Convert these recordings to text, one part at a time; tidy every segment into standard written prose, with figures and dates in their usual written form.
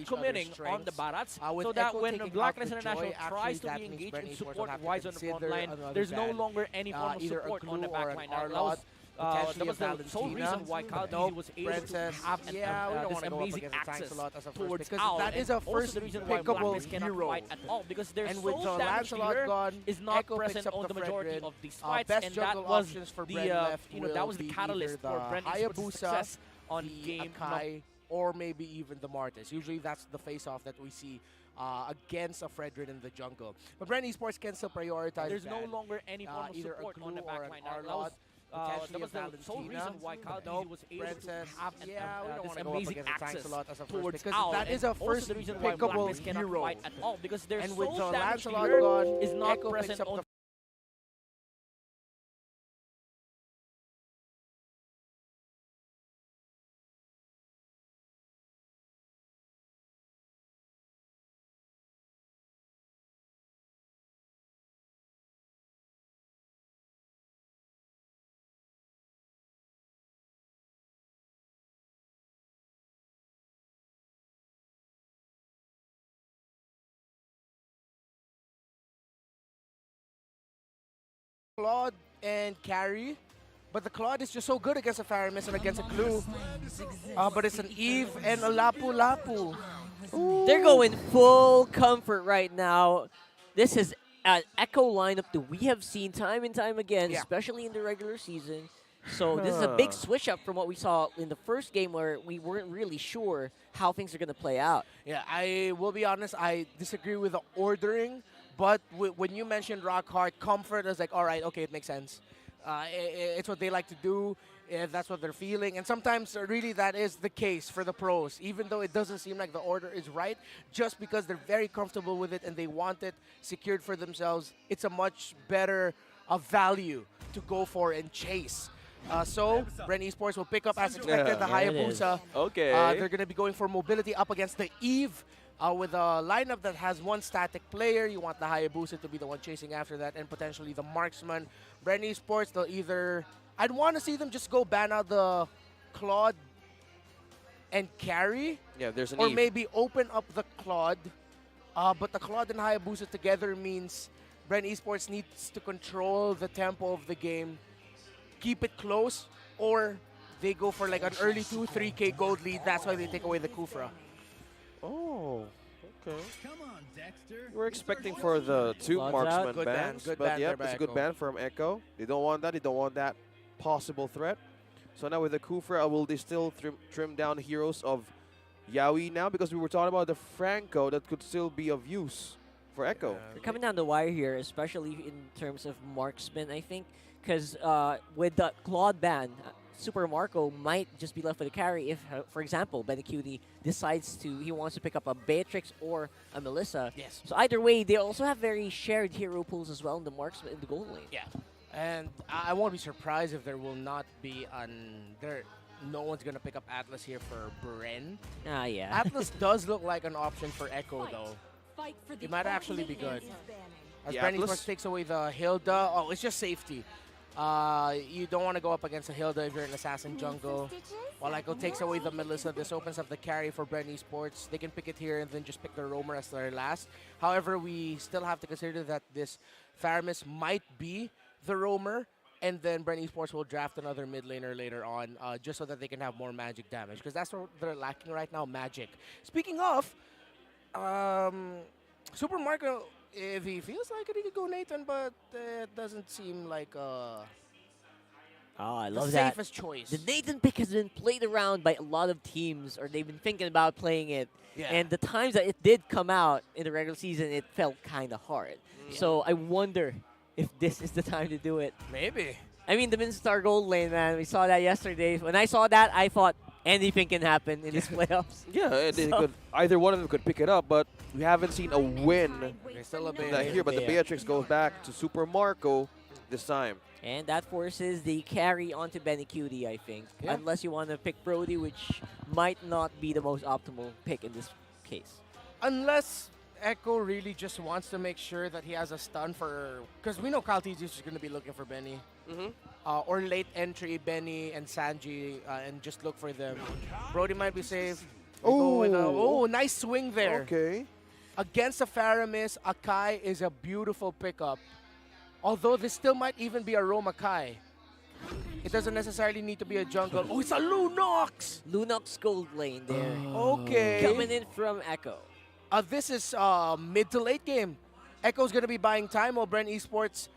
committing on the Barats, so that when Blacklist International tries to be engaged in support wise on the front line, there's no longer any form of support on the back line. That was the sole reason why Kyle was able to have this amazing access towards Al. That is a first the reason why Blacklist cannot fight at all, because their sole damage dealer is not present on the majority of these fights, and that was the catalyst for Brendan's success on game or maybe even the Martis. Usually that's the face-off that we see against a Fredrin in the jungle. But Brand Esports can still prioritize. There's no longer any form of support on the back line. That was the sole reason why Kyle was able to have this amazing access towards Al. That is a first pickable hero. Fight at all, because their and with sole the damage Lancelot dealer gone, is not Echo present picks up on the Claude and carry, but the Claude is just so good against a Faramis and against a Clue. But it's an Eve and a Lapu Lapu. They're going full comfort right now. This is an Echo lineup that we have seen time and time again, especially in the regular season. So this is a big switch up from what we saw in the first game, where we weren't really sure how things are going to play out. Yeah, I will be honest, I disagree with the ordering. But when you mentioned Rock Hard, Comfort is like, all right, okay, it makes sense. It's what they like to do, if that's what they're feeling. And sometimes, really, that is the case for the pros. Even though it doesn't seem like the order is right, just because they're very comfortable with it and they want it secured for themselves, it's a much better value to go for and chase. So, Bren Esports will pick up, as expected, the Hayabusa. Okay. They're going to be going for mobility up against the Eve. With a lineup that has one static player, you want the Hayabusa to be the one chasing after that, and potentially the marksman. Brand Esports, they'll either... I'd want to see them just go ban out the Claude and carry. Yeah, there's an Or Eve. maybe open up the Claude. But the Claude and Hayabusa together means Brand Esports needs to control the tempo of the game, keep it close, or they go for like an early 2-3K gold lead. That's why they take away the Kufra. Oh, okay. We're expecting for the two marksman bans, but yeah, it's a good ban from Echo. They don't want that. They don't want that possible threat. So now with the Kufra, will they still trim down heroes of Yaoi now? Because we were talking about the Franco that could still be of use for Echo. We're coming down the wire here, especially in terms of marksman, I think, because with the Claude ban, Super Marco might just be left with a carry if, for example, Benecuti decides he wants to pick up a Beatrix or a Melissa. Yes. So either way, they also have very shared hero pools as well in the marksman in the gold lane. Yeah. And I won't be surprised if there will not be no one's going to pick up Atlas here for Bren. Yeah. Atlas does look like an option for Echo, though. It might actually be good. As Bren Esports takes away the Hilda, it's just safety. You don't want to go up against a Hilda if you're an assassin jungle. While Echo takes away the Melissa, this opens up the carry for Bren Esports. They can pick it here and then just pick the Roamer as their last. However, we still have to consider that this Faramis might be the Roamer, and then Bren Esports will draft another mid laner later on, just so that they can have more magic damage, because that's what they're lacking right now, magic. Speaking of, Super Marco, if he feels like it, he could go Nathan, but it doesn't seem like I love the that. safest choice. The Nathan pick has been played around by a lot of teams, or they've been thinking about playing it. Yeah. And the times that it did come out in the regular season, it felt kind of hard. So I wonder if this is the time to do it. Maybe. I mean, the Minstar Gold Lane, man, we saw that yesterday. When I saw that, I thought anything can happen in these playoffs. Yeah, either one of them could pick it up, but we haven't seen a win Still a here. But the Beatrix goes back to Super Marco this time. And that forces the carry onto Benecuti, I think. Yeah. Unless you want to pick Brody, which might not be the most optimal pick in this case. Unless Echo really just wants to make sure that he has a stun for... Because we know Kyle TG is going to be looking for Benny. Or late entry Benny and Sanji and just look for them. Brody might be safe. Oh, nice swing there. Okay. Against a Faramis, Akai is a beautiful pickup. Although this still might even be a roam Akai. It doesn't necessarily need to be a jungle. Oh, it's a Lunox! Lunox gold lane there. Okay. Coming in from Echo. This is mid to late game. Echo's going to be buying time while Bren Esports,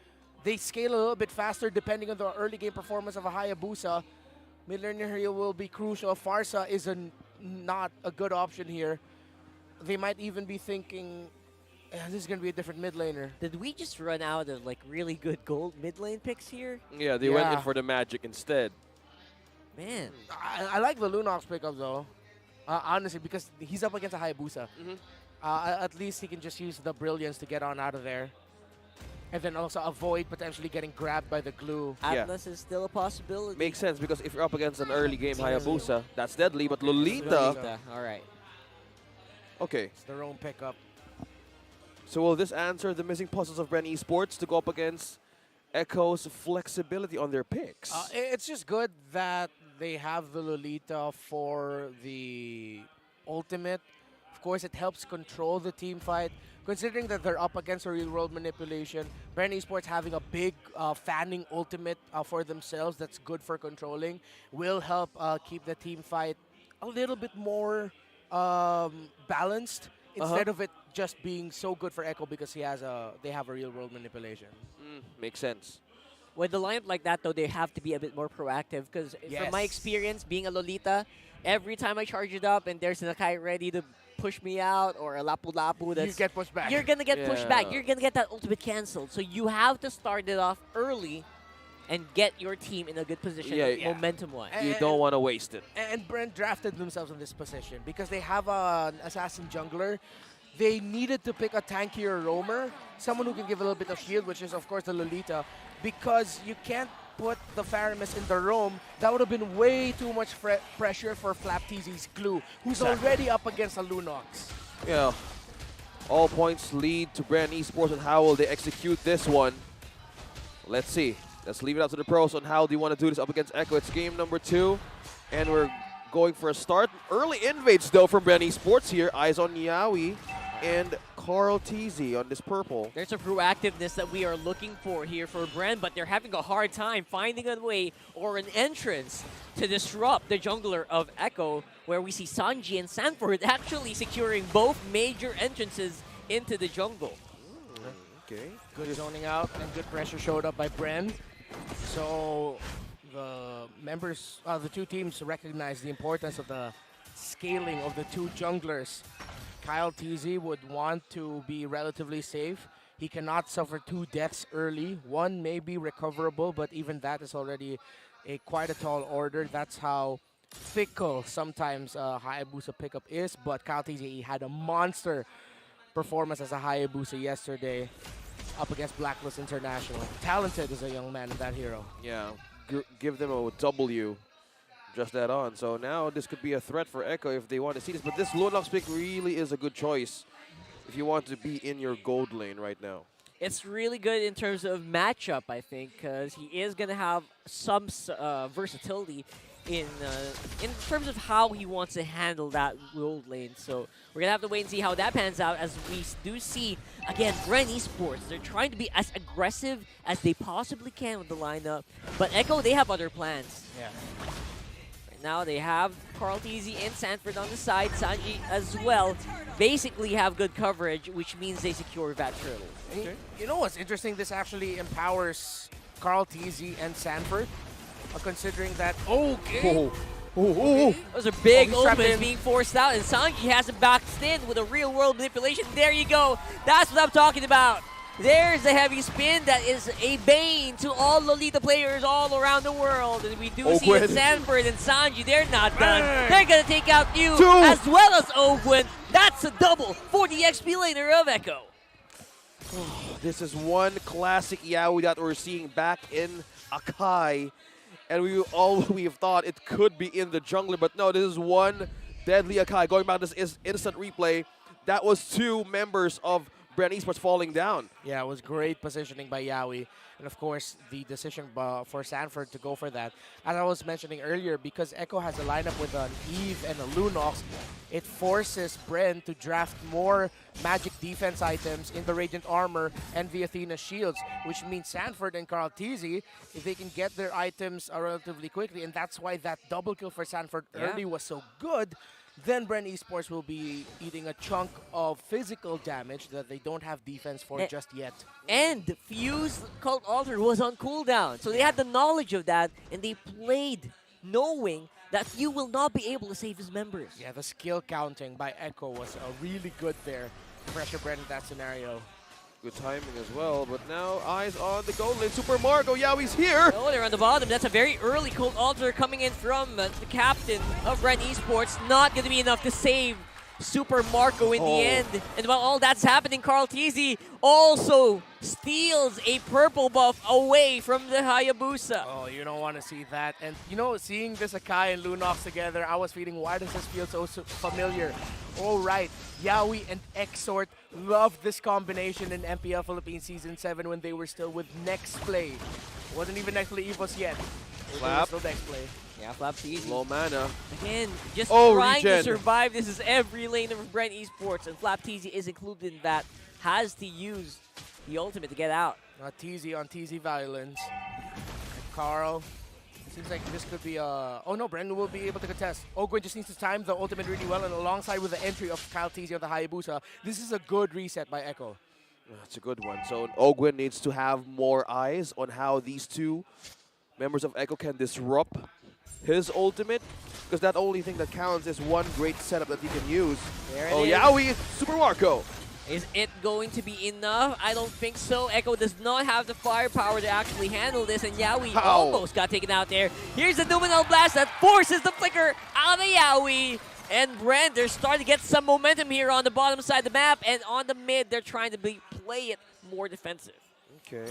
they scale a little bit faster depending on the early game performance of a Hayabusa. Mid-laner here will be crucial. Farsa is not a good option here. They might even be thinking, this is going to be a different mid-laner. Did we just run out of like really good gold mid-lane picks here? Yeah, they went in for the magic instead. Man. I like the Lunox pickup though. Honestly, because he's up against a Hayabusa. At least he can just use the brilliance to get on out of there. And then also avoid potentially getting grabbed by the glue. Atlas is still a possibility. Makes sense because if you're up against an early game Hayabusa, that's deadly. But Lolita. All right. Okay. It's their own pickup. So will this answer the missing puzzles of Bren Esports to go up against Echo's flexibility on their picks? It's just good that they have the Lolita for the ultimate. Of course, it helps control the team fight. Considering that they're up against a real-world manipulation, Bren Esports having a big fanning ultimate for themselves that's good for controlling will help keep the team fight a little bit more balanced instead of it just being so good for Echo because they have a real-world manipulation. Makes sense. With the lineup like that, though, they have to be a bit more proactive because from my experience being a Lolita, every time I charge it up and there's a Kai ready to push me out or a Lapu-Lapu, you get pushed back. You're going to get pushed back. You're going to get that ultimate canceled. So you have to start it off early and get your team in a good position momentum-wise. You don't want to waste it. And Brent drafted themselves in this position because they have an assassin jungler. They needed to pick a tankier roamer, someone who can give a little bit of shield, which is, of course, the Lolita, because you can't put the Faramis in the roam. That would have been way too much pressure for FlapTZ's glue, who's already up against a Lunox. Yeah. All points lead to Bren Esports, and how will they execute this one? Let's see. Let's leave it out to the pros on how they want to do this up against Echo. It's game number 2, and we're going for a start. Early invades, though, from Bren Esports here. Eyes on Yawi and Carl TZ on this purple. There's a proactiveness that we are looking for here for Bren, but they're having a hard time finding a way or an entrance to disrupt the jungler of Echo, where we see Sanji and Sanford actually securing both major entrances into the jungle. Okay. Good zoning out and good pressure showed up by Bren. So the members, the two teams recognize the importance of the scaling of the two junglers. Kyle TZ would want to be relatively safe. He cannot suffer 2 deaths early. 1 may be recoverable, but even that is already quite a tall order. That's how fickle sometimes Hayabusa pickup is, but Kyle TZ had a monster performance as a Hayabusa yesterday up against Blacklist International. Talented as a young man, that hero. Yeah, give them a W. Just that on. So now this could be a threat for Echo if they want to see this. But this Lunox pick really is a good choice if you want to be in your gold lane right now. It's really good in terms of matchup, I think, because he is going to have some versatility in terms of how he wants to handle that gold lane. So we're going to have to wait and see how that pans out, as we do see, again, Bren Esports, they're trying to be as aggressive as they possibly can with the lineup. But Echo, they have other plans. Yeah. Now they have Carl TZ and Sanford on the side. Sanji as well basically have good coverage, which means they secure that turtle. Okay. You know what's interesting? This actually empowers Carl TZ and Sanford, considering that... Okay. Those are big omens being forced out, and Sanji has him boxed in with a real-world manipulation. There you go. That's what I'm talking about. There's a heavy spin that is a bane to all Lolita players all around the world. And we do see that Sanford and Sanji, they're not done. They're going to take out you as well as Ogwin. That's a double for the XP laner of Echo. This is one classic Yaoi that we're seeing back in Akai. And we've thought it could be in the jungler, but no, this is one deadly Akai. Going back to this instant replay, that was 2 members of Brand Esports falling down. Yeah, it was great positioning by Yawi. And of course, the decision for Sanford to go for that. As I was mentioning earlier, because Echo has a lineup with an Eve and a Lunox, it forces Bren to draft more magic defense items in the Radiant Armor and the Athena Shields, which means Sanford and Carl Teasy, if they can get their items relatively quickly, and that's why that double kill for Sanford early was so good, then Bren Esports will be eating a chunk of physical damage that they don't have defense for just yet. And Fuse Cult Alter was on cooldown, so they had the knowledge of that, and they played knowing that Few will not be able to save his members. Yeah, the skill counting by Echo was really good there to pressure Bren in that scenario. Good timing as well, but now eyes on the goal lane. Super Marco, Yawi's here! Oh, they're on the bottom. That's a very early Cold Altar coming in from the captain of Bren Esports. Not going to be enough to save Super Marco in the end. And while all that's happening, Carl Teasy also steals a purple buff away from the Hayabusa. Oh, you don't want to see that. And, you know, seeing this Akai and Lunox together, I was feeling, why does this feel so familiar? All right, Yawi and Exort loved this combination in MPL Philippines Season 7 when they were still with Next Play. It wasn't even Next Play EVOS yet. Flap. Still Next Play. Yeah, Flap's easy. Low mana. Again, just trying regen. to survive. This is every lane of Bren Esports, and Flap Teasy is included in that. Has to use the ultimate to get out. Teasy on Teasy violence. And Carl. Seems like this could be oh no, Bren will be able to contest. Ogwin just needs to time the ultimate really well, and alongside with the entry of Kyle Teasy of the Hayabusa, this is a good reset by Echo. That's a good one. So Ogwin needs to have more eyes on how these two members of Echo can disrupt his ultimate, because that only thing that counts is one great setup that he can use. Yawi, Super Marco. Is it going to be enough? I don't think so. Echo does not have the firepower to actually handle this, and Yawi almost got taken out there. Here's the Numinal Blast that forces the flicker out of Yawi. And Bren, they're starting to get some momentum here on the bottom side of the map, and on the mid, they're trying to play it more defensive. Okay.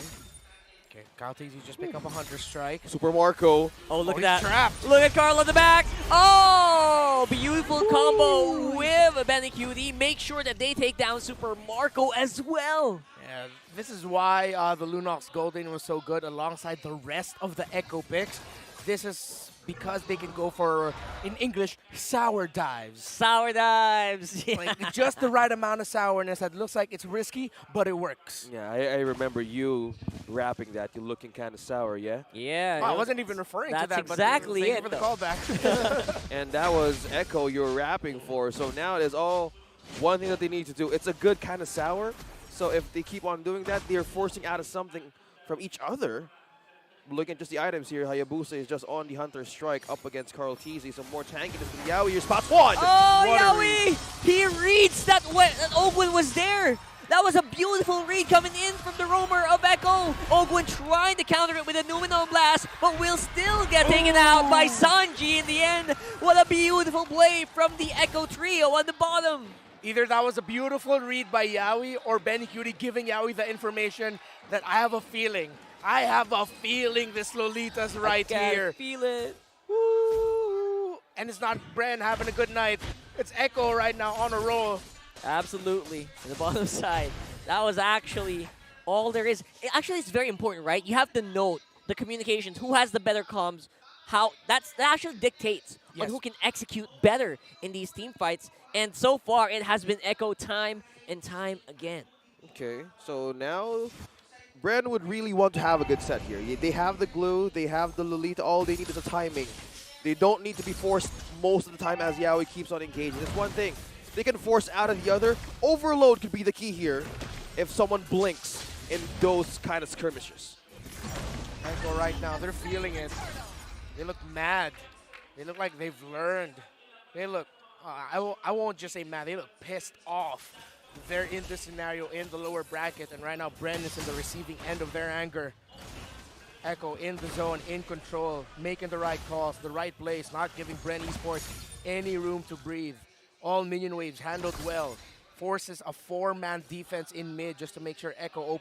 Okay, Kyle Teasy just pick up a Hunter Strike. Super Marco. Oh, look at that. Trapped. Look at Carl at the back. Oh, beautiful combo with Benicudi. Make sure that they take down Super Marco as well. Yeah, this is why the Lunox Golden was so good alongside the rest of the Echo picks. This is because they can go for, in English, sour dives. Sour dives. Yeah. Like just the right amount of sourness that looks like it's risky, but it works. Yeah, I remember you rapping that. You're looking kind of sour, yeah? Yeah. I wasn't even referring to that. That's exactly it. Thank you for the callback. And that was Echo you were rapping for. So now it is all one thing that they need to do. It's a good kind of sour. So if they keep on doing that, they're forcing out of something from each other. Looking at just the items here, Hayabusa is just on the Hunter Strike up against Carl Teasy. Some more tankiness from Yawi. Your spot one! Oh, Yawi! He reads that Ogwin was there. That was a beautiful read coming in from the roamer of Echo. Ogwin trying to counter it with a Numenal Blast, but will still get taken out by Sanji in the end. What a beautiful play from the Echo trio on the bottom. Either that was a beautiful read by Yawi or Benicudi giving Yawi the information that I have a feeling this Lolita's right here. I feel it. Woo! And it's not Bren having a good night. It's Echo right now on a roll. Absolutely. On the bottom side. That was actually all there is. Actually, it's very important, right? You have to note the communications. Who has the better comms? That actually dictates on who can execute better in these team fights. And so far, it has been Echo time and time again. Okay, so now Bren would really want to have a good set here. They have the glue, they have the Lolita, all they need is a timing. They don't need to be forced most of the time as Yaoi keeps on engaging. It's one thing. They can force out of the other. Overload could be the key here if someone blinks in those kind of skirmishes. Echo right now, they're feeling it. They look mad. They look like they've learned. They look, I won't just say mad, they look pissed off. They're in this scenario in the lower bracket, and right now Bren is in the receiving end of their anger. Echo in the zone, in control, making the right calls, the right plays, not giving Bren Esports any room to breathe. All minion waves handled well. Forces a 4-man defense in mid just to make sure Echo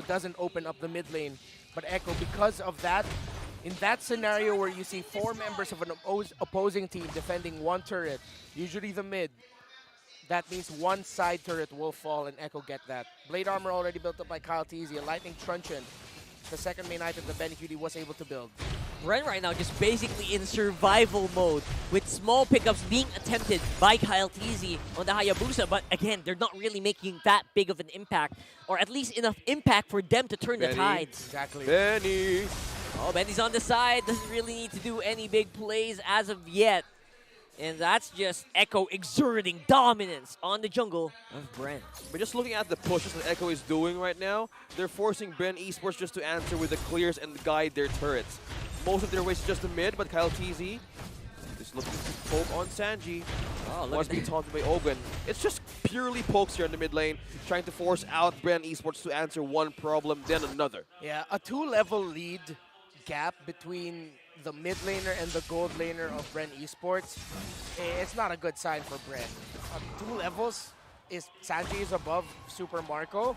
doesn't open up the mid lane. But Echo, because of that, in that scenario where you see 4 members of an opposing team defending one turret, usually the mid, That means one side turret will fall, and Echo get that. Blade armor already built up by Kyle Teasy. A lightning truncheon, the second main item that Benicuti was able to build. Bren right now just basically in survival mode with small pickups being attempted by Kyle Teasy on the Hayabusa, but again, they're not really making that big of an impact, or at least enough impact for them to turn the tides. Exactly. Benny! Oh, Benny's on the side, doesn't really need to do any big plays as of yet. And that's just Echo exerting dominance on the jungle of Bren. But just looking at the pushes that Echo is doing right now, they're forcing Bren Esports just to answer with the clears and guide their turrets. Most of their ways is just the mid, but Kyle TZ is looking to poke on Sanji. Oh, Wants to be taunted by Ogun. It's just purely pokes here in the mid lane, trying to force out Bren Esports to answer one problem, then another. Yeah, a 2-level lead gap between the mid laner and the gold laner of Bren Esports, it's not a good sign for Bren. 2 levels is Sanji is above Super Marco.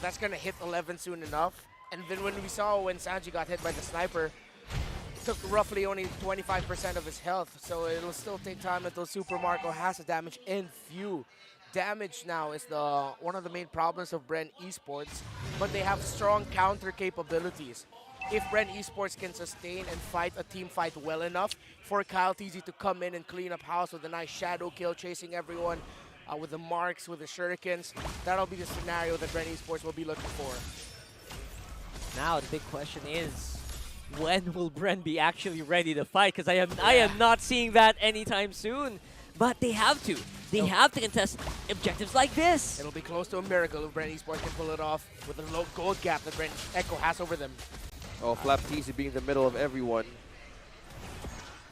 That's gonna hit 11 soon enough. And then when we saw when Sanji got hit by the sniper, took roughly only 25% of his health. So it'll still take time until Super Marco has the damage and few. Damage now is one of the main problems of Bren Esports, but they have strong counter capabilities. If Bren Esports can sustain and fight a team fight well enough for Kyle TZ to come in and clean up house with a nice shadow kill, chasing everyone with the marks, with the shurikens, that'll be the scenario that Bren Esports will be looking for. Now the big question is, when will Bren be actually ready to fight? Because I am not seeing that anytime soon. But they have to. They have to contest objectives like this. It'll be close to a miracle if Bren Esports can pull it off with the low gold gap that Bren Echo has over them. Oh, Flapteezy being in the middle of everyone.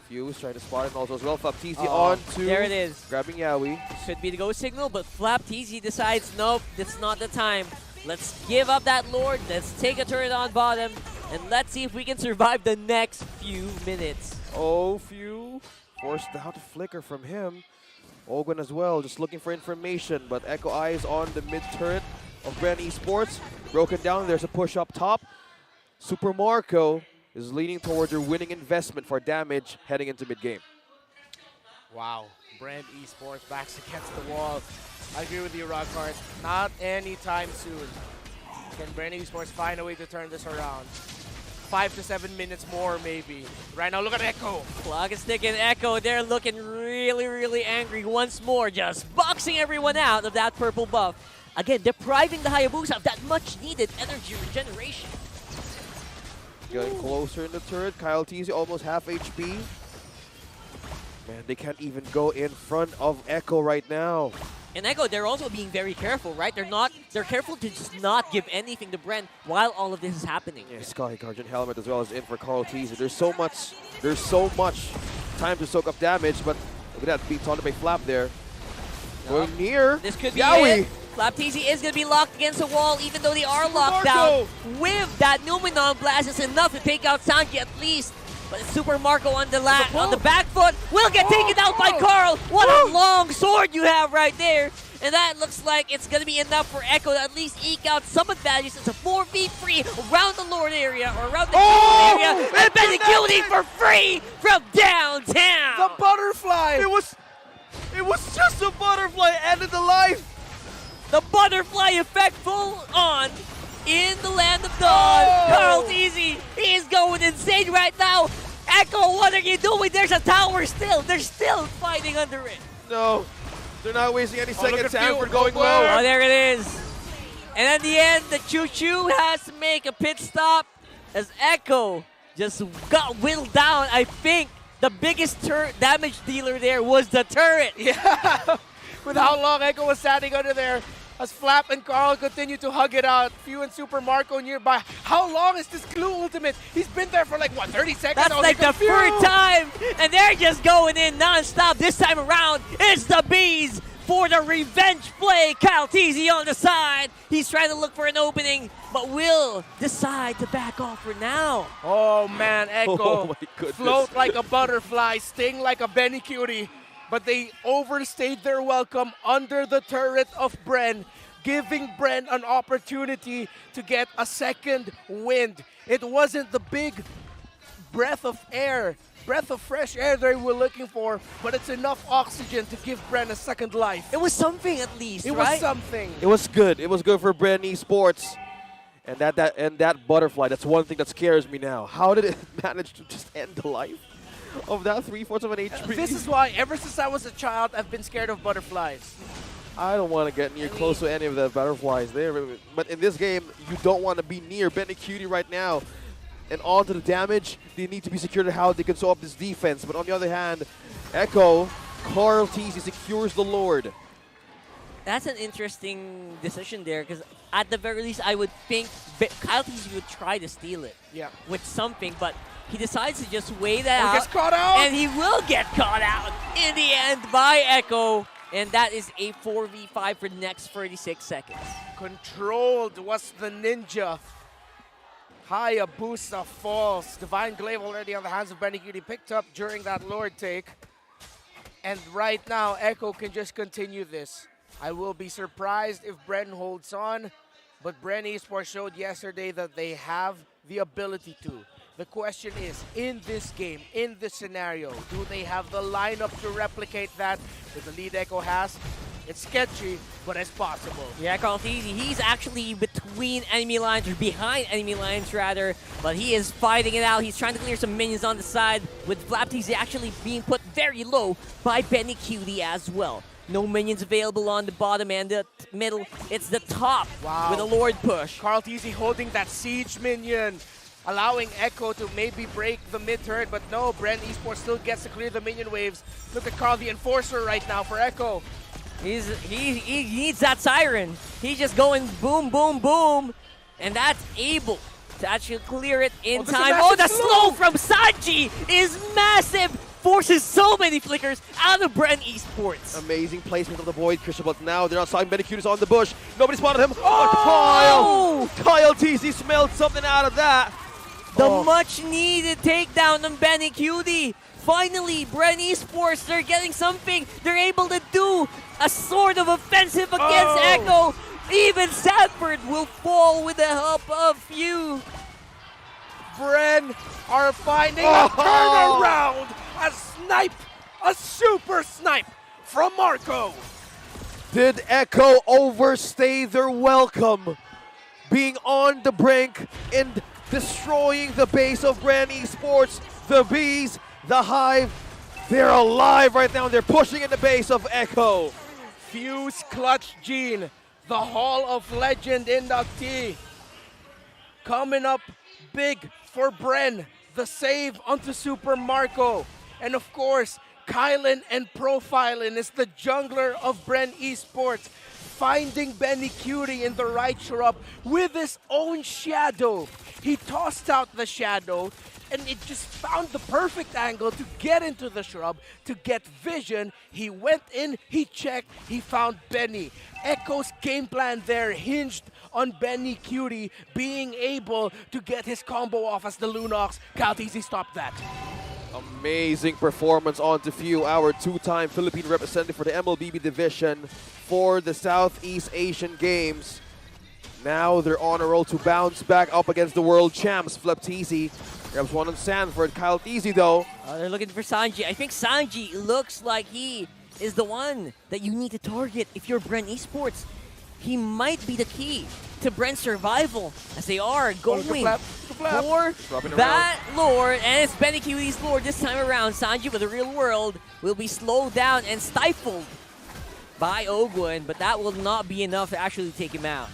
Fuse trying to spot him also as well. Flapteezy on to... There it is. Grabbing Yaoi. Should be the go signal, but Flapteezy decides, nope, that's not the time. Let's give up that Lord. Let's take a turret on bottom. And let's see if we can survive the next few minutes. Oh, Few. Forced out to flicker from him. Ogun as well, just looking for information. But Echo eyes on the mid turret of Bren Esports. Broken down, there's a push up top. Super Marco is leaning towards their winning investment for damage heading into mid-game. Wow, Bren Esports backs against the wall. I agree with you, Rockhart. Not anytime soon. Can Bren Esports find a way to turn this around? 5 to 7 minutes more, maybe. Right now, look at Echo. Clock is ticking. Echo, they're looking really, really angry once more, just boxing everyone out of that purple buff. Again, depriving the Hayabusa of that much-needed energy regeneration. Getting closer in the turret. Kyle TZ almost half HP. Man, they can't even go in front of Echo right now. And Echo, they're also being very careful, right? They're careful to just not give anything to Bren while all of this is happening. Yeah, Sky Guardian Helmet as well as in for Carl TZ. There's so much time to soak up damage, but look at that, being taunted by Flap there. Going near. This could be Yaoi. it. Flapteezy is going to be locked against the wall, even though they are locked down. With that Numenon blast, is enough to take out Sanji at least. But Super Marco on the back foot will get taken out by Carl. What a long sword you have right there. And that looks like it's going to be enough for Echo to at least eke out some advantages. It's a 4v3 around the Lord area, or around the area. And Benicuti for free from downtown. The butterfly. It was just a butterfly ended the life. The butterfly effect full on in the land of dawn. Carl Teasy, he is going insane right now. Echo, what are you doing? There's a tower still. They're still fighting under it. No, they're not wasting any seconds. Sanford going low. Oh, there it is. And at the end, the choo-choo has to make a pit stop as Echo just got whittled down. I think the biggest damage dealer there was the turret. Yeah, with how long Echo was standing under there. As Flap and Carl continue to hug it out. Few and Super Marco nearby. How long is this Glue ultimate? He's been there for like, what, 30 seconds? That's like the third time, and they're just going in non-stop. This time around, it's the Bees for the revenge play. Kyle Teasy on the side. He's trying to look for an opening, but will decide to back off for now. Oh, man, Echo. Oh, my goodness. Float like a butterfly, sting like a Benicuti. But they overstayed their welcome under the turret of Bren, giving Bren an opportunity to get a second wind. It wasn't the big breath of air, breath of fresh air they were looking for, but it's enough oxygen to give Bren a second life. It was something at least, It right? was something. It was good. It was good for Bren Esports. And that butterfly, that's one thing that scares me now. How did it manage to just end the life of that 3/4 of an HP? This is why, ever since I was a child, I've been scared of butterflies. I don't want to get near close to any of the butterflies there. But in this game, you don't want to be near mengikuti right now. And on to the damage, they need to be secured at how they can solve this defense. But on the other hand, Echo, Carl Teasy secures the Lord. That's an interesting decision there, because at the very least, I would think Kyle Teasy would try to steal it with something, but he decides to just wait that out. He gets caught out! And he will get caught out in the end by Echo. And that is a 4v5 for the next 36 seconds. Controlled was the ninja. Hayabusa falls. Divine Glaive already on the hands of mengikuti, picked up during that Lord take. And right now, Echo can just continue this. I will be surprised if Bren holds on, but Bren Esports showed yesterday that they have the ability to. The question is, in this game, in this scenario, do they have the lineup to replicate that with the lead Echo has? It's sketchy, but it's possible. Yeah, Carl Teasy, he's actually between enemy lines, or behind enemy lines rather, but he is fighting it out. He's trying to clear some minions on the side, with Flap Teasy actually being put very low by mengikuti as well. No minions available on the bottom and the middle. It's the top with a Lord push. Carl Teasy holding that siege minion, allowing Echo to maybe break the mid turret, but no, Bren Esports still gets to clear the minion waves. Look at Carl, the enforcer right now for Echo. He needs that siren. He's just going boom, boom, boom, and that's able to actually clear it in time. Oh, the slow from Sanji is massive. Forces so many flickers out of Bren Esports. Amazing placement of the Void Crystal, but now they're outside. mengikuti's on the bush. Nobody spotted him. Oh! Kyle Teasy smelled something out of that. The much-needed takedown on mengikuti. Finally, Bren Esports, they're getting something. They're able to do a sort of offensive against Echo. Even Sanford will fall with the help of few. Bren are finding a turnaround. A snipe, a super snipe from Marco. Did Echo overstay their welcome? Being on the brink and destroying the base of Bren Esports. The Bees, the Hive, they're alive right now. They're pushing in the base of Echo. Fuse Clutch Gene, the Hall of Legend inductee. Coming up big for Bren, the save onto Super Marco. And of course, Kylan and Profilin is the jungler of Bren Esports, finding mengikuti in the right shrub with his own shadow. He tossed out the shadow, and it just found the perfect angle to get into the shrub, to get vision. He went in, he checked, he found Benny. Echo's game plan there hinged on mengikuti being able to get his combo off as the Lunox. Kyle Teasy stopped that. Amazing performance onto Few, our two-time Philippine representative for the MLBB division for the Southeast Asian Games. Now they're on a roll to bounce back up against the world champs. Flap Teasy grabs one on Sanford. Kyle Teasy though. They're looking for Sanji. I think Sanji looks like he is the one that you need to target if you're Bren Esports. He might be the key to Bren's survival, as they are going for that Lord, and it's mengikuti's Lord this time around. Sanji with the real world will be slowed down and stifled by Ogwin, but that will not be enough to actually take him out.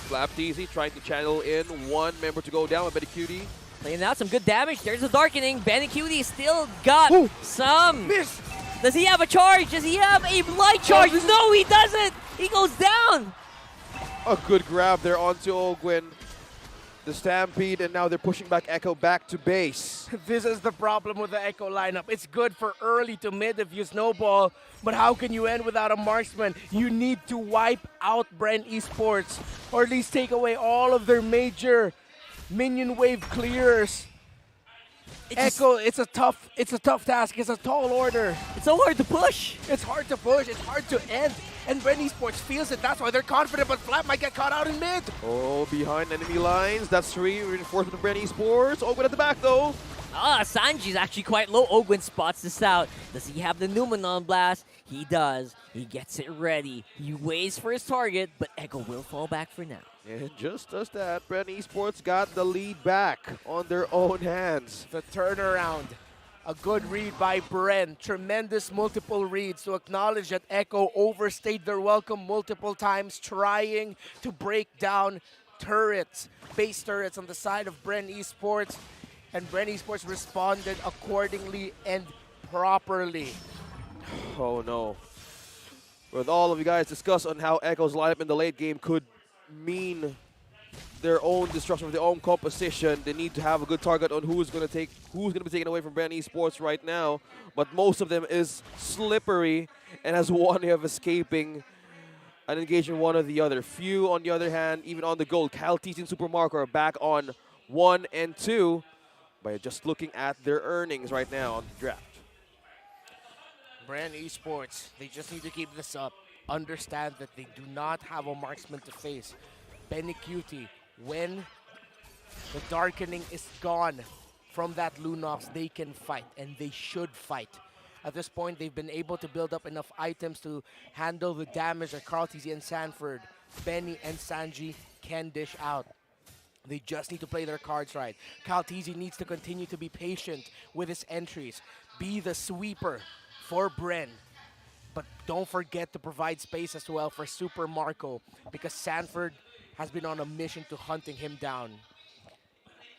Flap Teasy trying to channel in one member to go down with mengikuti. Playing out some good damage. There's a darkening. mengikuti still got some. Miss. Does he have a charge? Does he have a light charge? No, he doesn't. He goes down. A good grab there onto Ogwin. The Stampede, and now they're pushing back Echo back to base. This is the problem with the Echo lineup. It's good for early to mid if you snowball, but how can you end without a marksman? You need to wipe out Bren Esports, or at least take away all of their major minion wave clears. Echo, it's a tough task. It's a tall order. It's so hard to push. It's hard to push. It's hard to end. And Bren Esports feels it. That's why they're confident, but Flap might get caught out in mid. Oh, behind enemy lines. That's 3 reinforcement of Bren Esports. Ogwin at the back, though. Sanji's actually quite low. Ogwen spots this out. Does he have the Numenon Blast? He does. He gets it ready. He waits for his target, but Echo will fall back for now. And just as that, Bren Esports got the lead back on their own hands. The turnaround. A good read by Bren. Tremendous multiple reads to acknowledge that Echo overstayed their welcome multiple times, trying to break down turrets, base turrets on the side of Bren Esports. And Bren Esports responded accordingly and properly. Oh no. With all of you guys discuss on how Echo's lineup in the late game could mean their own destruction of their own composition, they need to have a good target on who's going to be taken away from Bren Esports right now. But most of them is slippery and has one way of escaping and engaging one or the other. Few, on the other hand, even on the gold. KaliTZ and Super Marco are back on 1 and 2 by just looking at their earnings right now on the draft. Bren Esports, they just need to keep this up. Understand that they do not have a marksman to face. mengikuti, when the darkening is gone from that Lunox, they can fight, and they should fight. At this point, they've been able to build up enough items to handle the damage that KaliTZ and Sanford, Benny, and Sanji can dish out. They just need to play their cards right. KaliTZ needs to continue to be patient with his entries. Be the sweeper for Bren. But don't forget to provide space as well for Super Marco, because Sanford has been on a mission to hunting him down.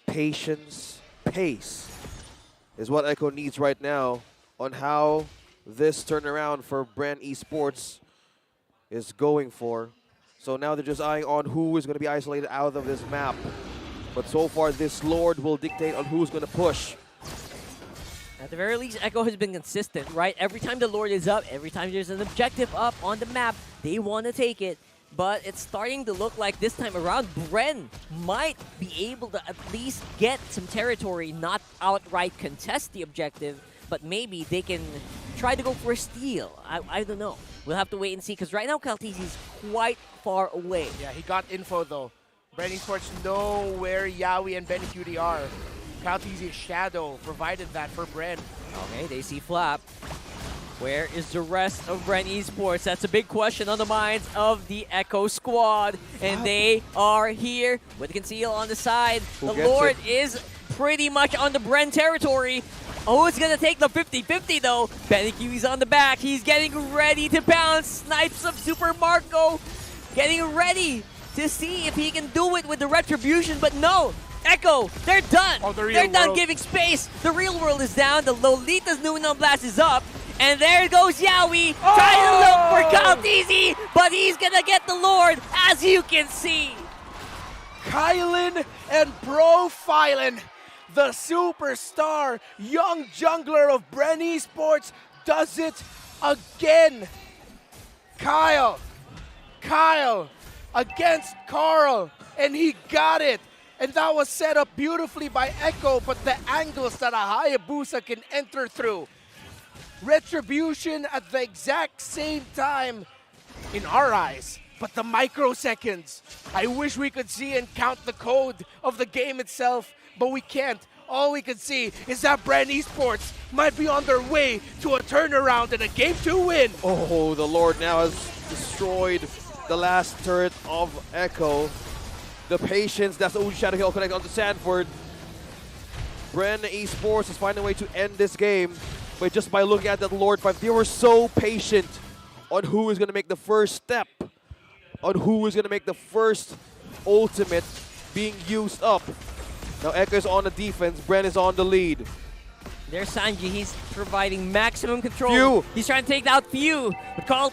Patience, pace is what Echo needs right now on how this turnaround for Bren Esports is going for. So now they're just eyeing on who is going to be isolated out of this map. But so far, this Lord will dictate on who's going to push. At the very least, Echo has been consistent, right? Every time the Lord is up, every time there's an objective up on the map, they want to take it. But it's starting to look like this time around, Bren might be able to at least get some territory, not outright contest the objective, but maybe they can try to go for a steal. I don't know. We'll have to wait and see, because right now KaliTZ is quite far away. Yeah, he got info though. Bren Esports know where Yawi and mengikuti are. KaliTZ's shadow provided that for Bren. Okay, they see Flap. Where is the rest of Bren Esports? That's a big question on the minds of the Echo squad. And they are here with Conceal on the side. The Lord is pretty much on the Bren territory. Oh, it's going to take the 50-50 though. mengikuti's on the back. He's getting ready to bounce. Snipes of Super Marco. Getting ready to see if he can do it with the retribution, but no. Echo, they're done. Oh, they're done giving space. The real world is down. The Lolita's Numenon Blast is up. And there goes Yawi, trying to look for KaliTZ, but he's gonna get the Lord, as you can see. Kalian and Profilen, the superstar young jungler of Bren Esports, does it again. Kyle against Carl, and he got it. And that was set up beautifully by Echo, but the angles that a Hayabusa can enter through. Retribution at the exact same time in our eyes, but the microseconds. I wish we could see and count the code of the game itself, but we can't. All we can see is that Bren Esports might be on their way to a turnaround and a Game 2 win. Oh, the Lord now has destroyed the last turret of Echo. The patience, that's the Uji Shadow Hill connect onto Sanford. Bren Esports is finding a way to end this game, but just by looking at that Lord 5, they were so patient on who is going to make the first step, on who is going to make the first ultimate being used up. Now Echo is on the defense, Bren is on the lead. There's Sanji, he's providing maximum control. Few. He's trying to take out Few. But Carl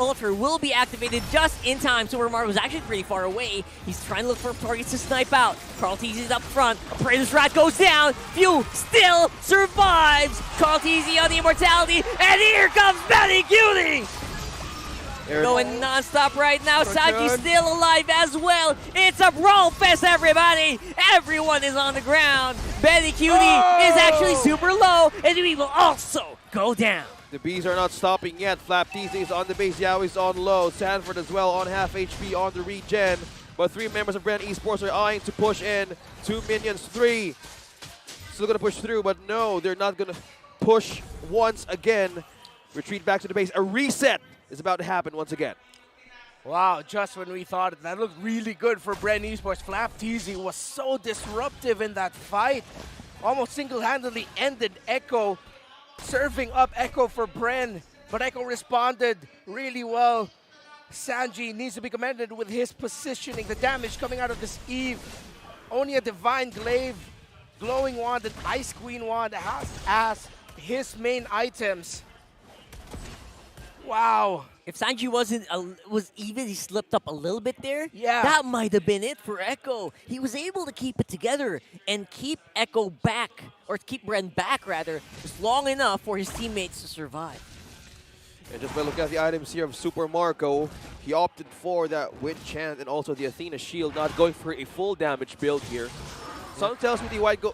Ultra will be activated just in time. Super Mario was actually pretty far away. He's trying to look for targets to snipe out. KaliTZ is up front. Appraiser's Rat goes down. Few still survives. KaliTZ on the immortality. And here comes mengikuti! Going non-stop right now. Sanji's still alive as well. It's a brawl fest, everybody. Everyone is on the ground. mengikuti is actually super low, and he will also go down. The Bees are not stopping yet. FlapTZ is on the base. Yaoi's on low. Sanford as well on half HP on the regen. But 3 members of Bren Esports are eyeing to push in. 2 minions, 3. Still going to push through, but no, they're not going to push once again. Retreat back to the base. A reset is about to happen once again. Wow, just when we thought that looked really good for Bren Esports, Flapteasy was so disruptive in that fight. Almost single-handedly ended Echo, serving up Echo for Bren. But Echo responded really well. Sanji needs to be commended with his positioning. The damage coming out of this Eve. Only a Divine Glaive, Glowing Wand, and Ice Queen Wand has as his main items. Wow. If Sanji was even, he slipped up a little bit there. Yeah. That might have been it for Echo. He was able to keep it together and keep Echo back, or keep Bren back rather, just long enough for his teammates to survive. And just by looking at the items here of Super Marco, he opted for that Wind Chant and also the Athena Shield, not going for a full damage build here. Something tells me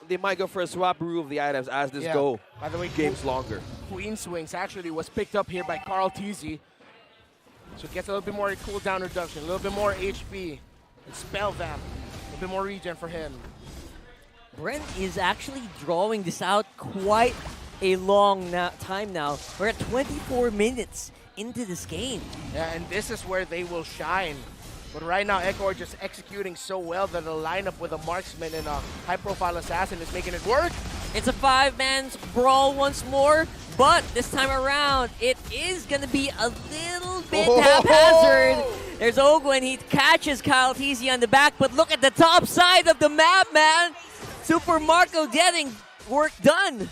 they might go for a swap-roo of the items as this By the way, game's longer. Queen Swings actually was picked up here by Carl TZ. So it gets a little bit more cooldown reduction, a little bit more HP, and Spell Vamp, a little bit more regen for him. Bren is actually drawing this out quite a long time now. We're at 24 minutes into this game. Yeah, and this is where they will shine. But right now, Echo are just executing so well that the lineup with a marksman and a high-profile assassin is making it work. It's a 5-man brawl once more, but this time around, it is going to be a little bit haphazard. There's Ogwen, he catches Kyle TZ on the back, but look at the top side of the map, man. Super Marco getting work done.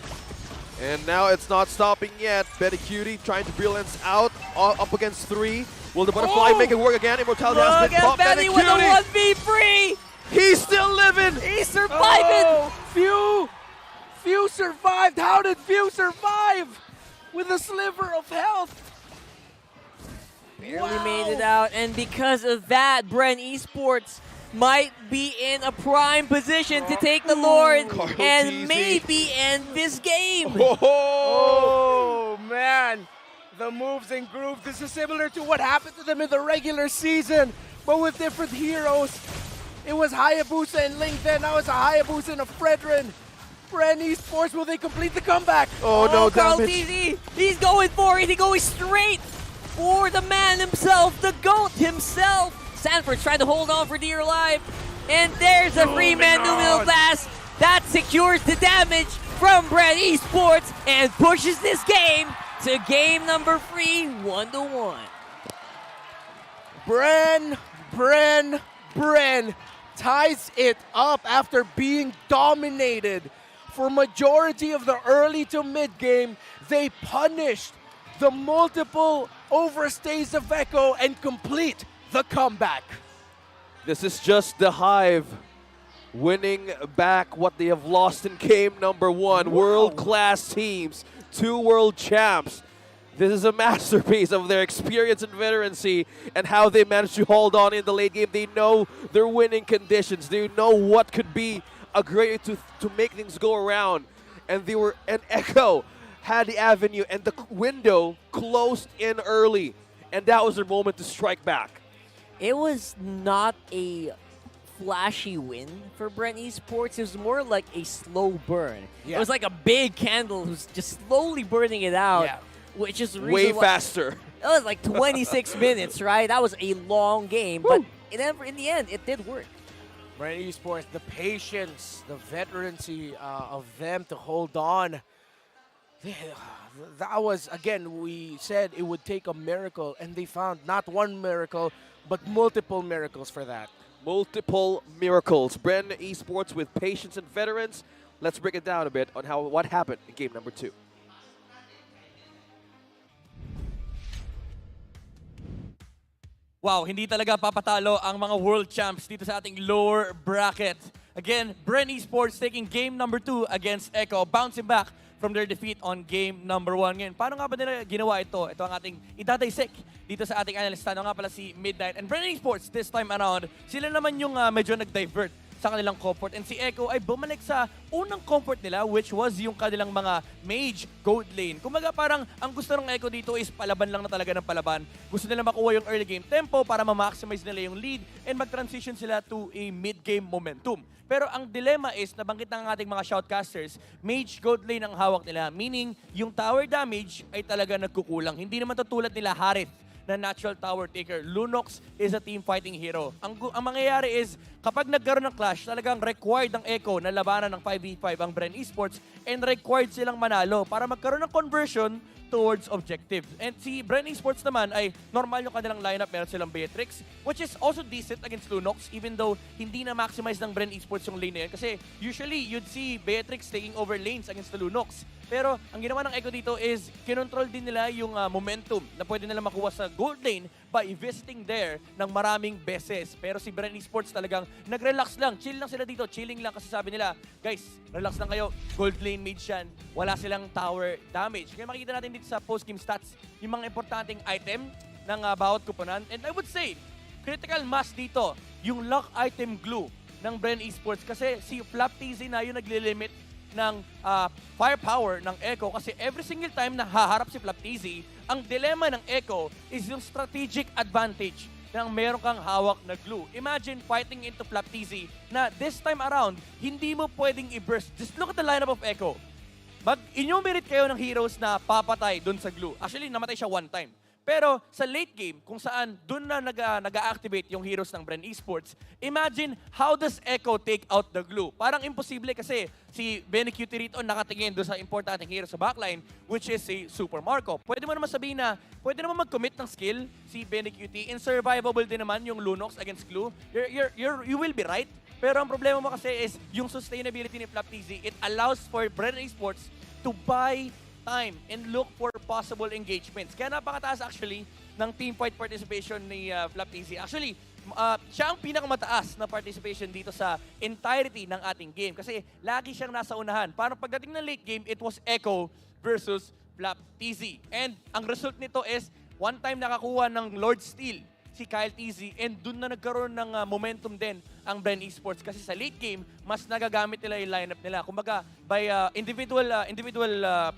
And now it's not stopping yet. Betty Cutie trying to balance out up against 3. Will the butterfly make it work again? Immortality has been popped. Betty with a 1v3. He's still living. He's surviving. Few survived. How did Few survive? With a sliver of health. Barely made it out. And because of that, Bren Esports might be in a prime position to take the Lord and maybe end this game. Oh, man. The moves and grooves. This is similar to what happened to them in the regular season, but with different heroes. It was Hayabusa and Link then. Now it's a Hayabusa and a Fredrin. Bren Esports, will they complete the comeback? Oh no, Carl damage. TZ, he's going for it. He's going straight for the man himself, the GOAT himself. Sanford's trying to hold on for dear life. And there's a free man Numinal Blast. That secures the damage from Bren Esports and pushes this game to game number 3, 1-1. Bren ties it up after being dominated for majority of the early to mid game. They punished the multiple overstays of Echo and complete the comeback. This is just the Hive winning back what they have lost in game number 1. World-class teams, 2 world champs. This is a masterpiece of their experience and veterancy and how they managed to hold on in the late game. They know their winning conditions. They know what could be a great way to make things go around. And Echo had the avenue and the window closed in early. And that was their moment to strike back. It was not a flashy win for Bren Esports. It was more like a slow burn. Yeah. It was like a big candle who's just slowly burning it out. Yeah. Which is the reason way faster. It was like 26 minutes, right? That was a long game, but in the end, it did work. Bren Esports, the patience, the veterancy of them to hold on. That was, again, we said it would take a miracle, and they found not one miracle, but multiple miracles for that. Multiple miracles. Bren Esports with patience and veterans. Let's break it down a bit on what happened in game number 2. Wow, hindi talaga papatalo ang mga world champs dito sa ating lower bracket. Again, Bren Esports taking game number 2 against Echo, bouncing back from their defeat on game number 1. Ngayon, paano nga ba nila ginawa ito? Ito ang ating idadaysek dito sa ating analyst. Ano nga pala si Midnight. And Bren Esports, this time around, sila naman yung medyo nag-divert sa kanilang comfort. And si Echo ay bumalik sa unang comfort nila, which was yung kanilang mga mage gold lane. Kumaga parang ang gusto ng Echo dito is palaban lang na talaga ng palaban. Gusto nila makuha yung early game tempo para ma-maximize nila yung lead and mag-transition sila to a mid-game momentum. Pero ang dilemma is, nabanggit ng ating mga shoutcasters, mage gold lane ang hawak nila. Meaning, yung tower damage ay talaga nagkukulang. Hindi naman tutulad nila Harith na natural tower taker. Lunox is a team fighting hero. Ang mangyayari is, kapag nagkaroon ng clash, talagang required ng Echo na labanan ng 5v5 ang Bren Esports and required silang manalo para magkaroon ng conversion towards objectives. And si Bren Esports naman ay normal yung kanilang lineup. Meron silang Beatrix, which is also decent against Lunox, even though hindi na maximize ng Bren Esports yung lane na yun. Kasi usually, you'd see Beatrix taking over lanes against the Lunox. Pero ang ginawa ng Echo dito is kinontrol din nila yung momentum na pwede nila makuha sa gold lane by visiting there ng maraming beses. Pero si Bren Esports talagang nag-relax lang. Chill lang sila dito. Chilling lang kasi sabi nila, guys, relax lang kayo. Gold lane mage yan. Wala silang tower damage. Kaya makikita natin dito sa post-game stats yung mga importanteng item ng bawat kuponan. And I would say, critical mass dito, yung lock item glue ng Bren Esports. Kasi si Flap TZ na yung naglilimit ng firepower ng Echo kasi every single time na haharap si Flap TZ, ang dilemma ng Echo is yung strategic advantage ng meron kang hawak na glue. Imagine fighting into Flap TZ na this time around, hindi mo pwedeng i-burst. Just look at the lineup of Echo. Mag-enumerate kayo ng heroes na papatay dun sa glue. Actually, namatay siya one time. Pero sa late game, kung saan dun na nag-activate yung heroes ng Bren Esports, imagine how does Echo take out the glue? Parang imposible kasi si mengikuti rito nakatingin doon sa importanteng hero sa backline, which is si Super Marco. Pwede mo naman sabihin na, pwede naman mag-commit ng skill si mengikuti and survivable din naman yung Lunox against glue. You will be right. Pero ang problema mo kasi is yung sustainability ni Flap TZ, it allows for Bren Esports to buy time and look for possible engagements. Kaya napakataas actually ng team fight participation ni Flap TZ. Actually, siya ang pinakamataas na participation dito sa entirety ng ating game kasi lagi siyang nasa unahan. Parang pagdating ng late game, it was Echo versus Flap TZ. And ang result nito is one time nakakuha ng Lord Steel si Kyle TZ and dun na nagkaroon ng momentum din ang Bren Esports kasi sa late game, mas nagagamit nila yung lineup nila. Kumbaga, by individual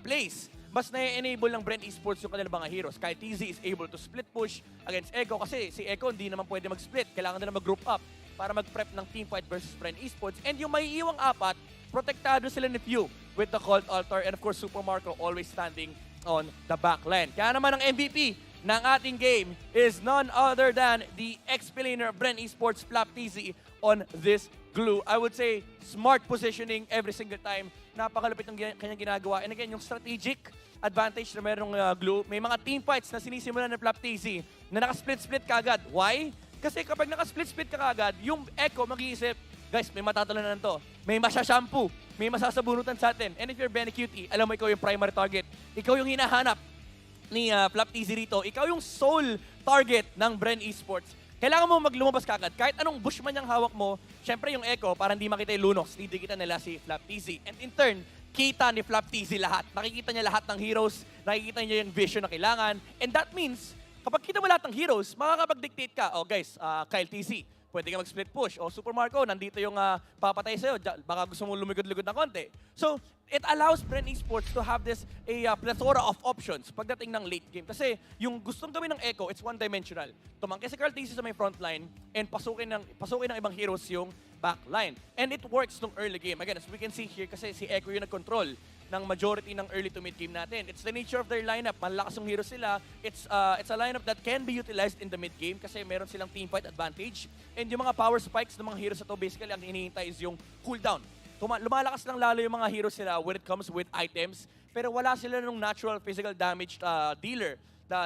plays, mas na-enable ng Bren Esports yung kanilang mga heroes. Kyle TZ is able to split push against Echo kasi si Echo hindi naman pwede mag-split. Kailangan nila mag-group up para mag-prep ng team fight versus Bren Esports. And yung may iwang apat, protektado sila ni Few with the Cult Altar and of course Super Marco always standing on the back line. Kaya naman ang MVP ng ating game is none other than the ex-billionaire Bren Esports Flap TZ on this glue. I would say smart positioning every single time. Napakalupit ng kanyang ginagawa. And again, yung strategic advantage na merong glue, may mga team fights na sinisimulan ng Flap TZ na naka-split-split kagad. Why? Kasi kapag naka-split-split ka kagad, yung Echo mag-iisip, guys, may matatalanan to. May masashampoo. May masasabunutan sa atin. And if you're mengikuti, alam mo ikaw yung primary target. Ikaw yung hinahanap ni Flap TZ rito, ikaw yung sole target ng Bren Esports. Kailangan mo maglumabas kagad. Kahit anong bushman yung hawak mo, syempre yung Echo, para hindi makita yung Lunox, didikitan nila si Flap TZ. And in turn, kita ni Flap TZ lahat. Nakikita niya lahat ng heroes, nakikita niya yung vision na kailangan. And that means, kapag kita mo lahat ng heroes, makakapag-dictate ka, oh guys, Kyle TZ, pwede ka mag-split push. O Super Marco, nandito yung papatay sa'yo. Baka gusto mo lumigod-ligod ng konti. So, it allows Bren Esports to have this plethora of options pagdating ng late game. Kasi yung gustong gawin ng Echo, it's one-dimensional. Tumangke si Carl TZ sa may frontline and pasukin ng ibang heroes yung backline. And it works nung early game. Again, as we can see here, kasi si Echo yung nag-control ng majority ng early to mid game natin. It's the nature of their lineup. Malakas yung hero sila. It's a lineup that can be utilized in the mid game kasi meron silang team fight advantage. And yung mga power spikes ng mga heroes na to, basically ang hinihintay is yung cooldown. Lumalakas lang lalo yung mga heroes nila when it comes with items, pero wala sila nung natural physical damage dealer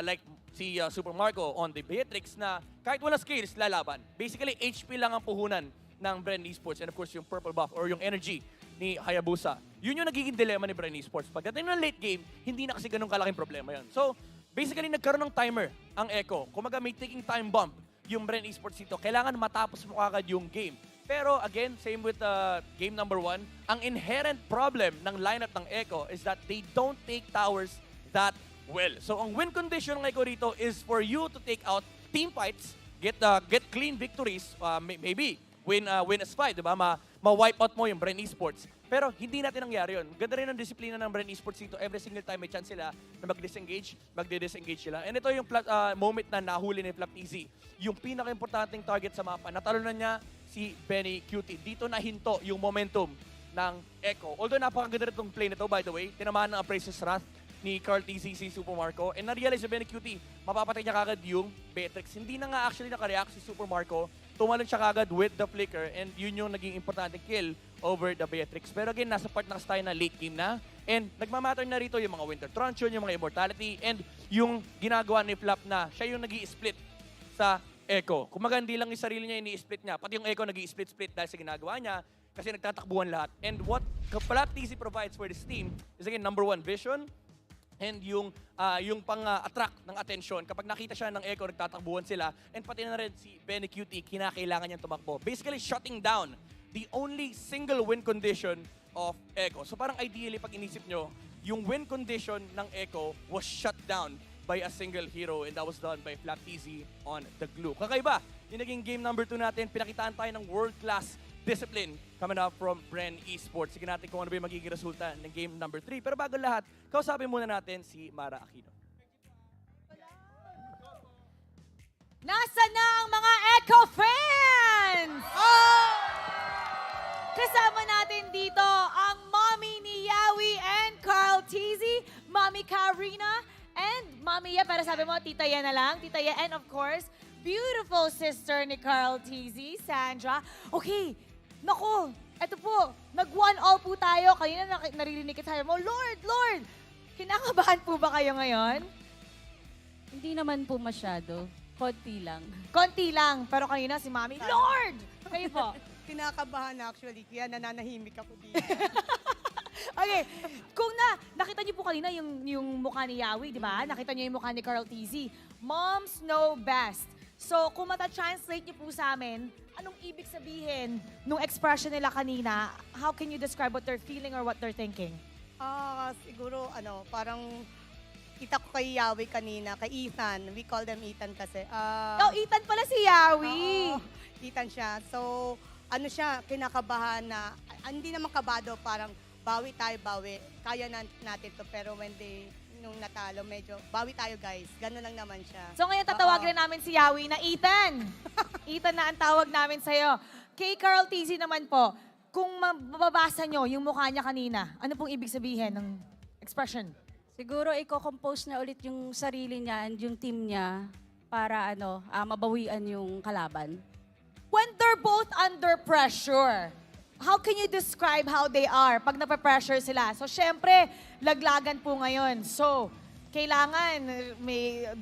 like si Super Marco on the Beatrix na kahit wala skills, lalaban. Basically, HP lang ang puhunan ng Bren Esports and of course yung purple buff or yung energy ni Hayabusa. Yun yung nagiging dilemma ni Bren Esports. Pagdating ng late game, hindi na kasi ganun kalaking problema yun. So, basically, nagkaroon ng timer ang Echo. Kumaga may ticking time bomb yung Bren Esports dito. Kailangan matapos mo kagad yung game. Pero again, same with game number 1, ang inherent problem ng lineup ng Echo is that they don't take towers that well. So ang win condition ng Echo rito is for you to take out team fights, get clean victories, maybe win as 5, di ba? Ma-wipe out mo yung Bren Esports. Pero hindi natin nangyari yun. Ganda rin ang disiplina ng Bren Esports dito. Every single time may chance sila na mag-disengage, magdi-disengage sila. And ito yung moment na nahuli ni FlapTZ. Yung pinaka-importanting target sa mapa, natalunan niya si Benny Cutie. Dito nahinto yung momentum ng Echo. Although napakaganda rin itong play nito, by the way, tinamaan ng Appraiser's Wrath ni Carl TZ si Super Marco. And na-realize si Benny Cutie, mapapatay niya kagad yung Beatrix. Hindi na nga actually nakareact si Super Marco. Tumalon siya kagad with the flicker and yun yung naging importante kill over the Beatrix. Pero again, nasa part na kasi tayo na late game na. And nagmamatter na rito yung mga Winter Truncheon, yung mga Immortality, and yung ginagawa ni Flap na siya yung nag-i-split sa Echo. Kumaga hindi lang yung sarili niya ini-split niya, pati yung Echo nag-i-split-split dahil sa ginagawa niya kasi nagtatakbuhan lahat. And what Flap TZ provides for this team is again, number 1, vision, and yung pang-attract ng attention. Kapag nakita siya ng Echo, nagtatakbuhan sila. And pati na rin si Benny Cutie, kinakailangan niyang tumakbo. Basically, shutting down the only single win condition of Echo. So parang ideally, pag inisip nyo, yung win condition ng Echo was shut down by a single hero. And that was done by FlapTZ on the glue. Kakaiba, yung naging game number 2 natin, pinakitaan tayo ng world-class discipline coming up from Bren Esports. Sige natin kung ano ba yung magiging resulta ng game number 3. Pero bago lahat, kausapin muna natin si Mara Aquino. Nasa na ang mga Echo fans? Kasama natin dito ang mommy ni Yawi and Carl TZ, mommy Karina, and mommy Ya, pero sabi mo, tita Ya na lang, tita Ya, and of course, beautiful sister ni Carl TZ, Sandra. Okay, naku, eto po, nag-one all po tayo. Kanina naririnig tayo mo, Lord, Lord! Kinakabahan po ba kayo ngayon? Hindi naman po masyado. Konti lang. Konti lang, pero kanina si Mami, Lord! Kayo po. Kinakabahan actually, kaya nananahimik ako dito. Okay, kung nakita niyo po kanina yung mukha ni Yawi, di ba? Nakita niyo yung mukha ni Carl TZ. Moms know best. So, kung mata-translate niyo po sa amin, anong ibig sabihin nung expression nila kanina? How can you describe what they're feeling or what they're thinking? Siguro, parang kita ko kay Yawi kanina, kay Ethan. We call them Ethan kasi. Ethan pala si Yawi. Ethan siya. So, siya, kinakabahan na, hindi naman kabado, parang bawi tayo, bawi. Kaya natin to, pero when nung natalo, medyo, bawi tayo guys. Gano'n lang naman siya. So ngayon tatawagin na namin si Yawi na Ethan. Ethan na ang tawag namin sa'yo. Kay Carl TZ naman po, kung mababasa nyo yung mukha niya kanina, ano pong ibig sabihin ng expression? Siguro i-compose na ulit yung sarili niya and yung team niya para mabawian yung kalaban. When they're both under pressure, how can you describe how they are pag nape-pressure sila? So syempre, laglagan po ngayon. So, kailangan,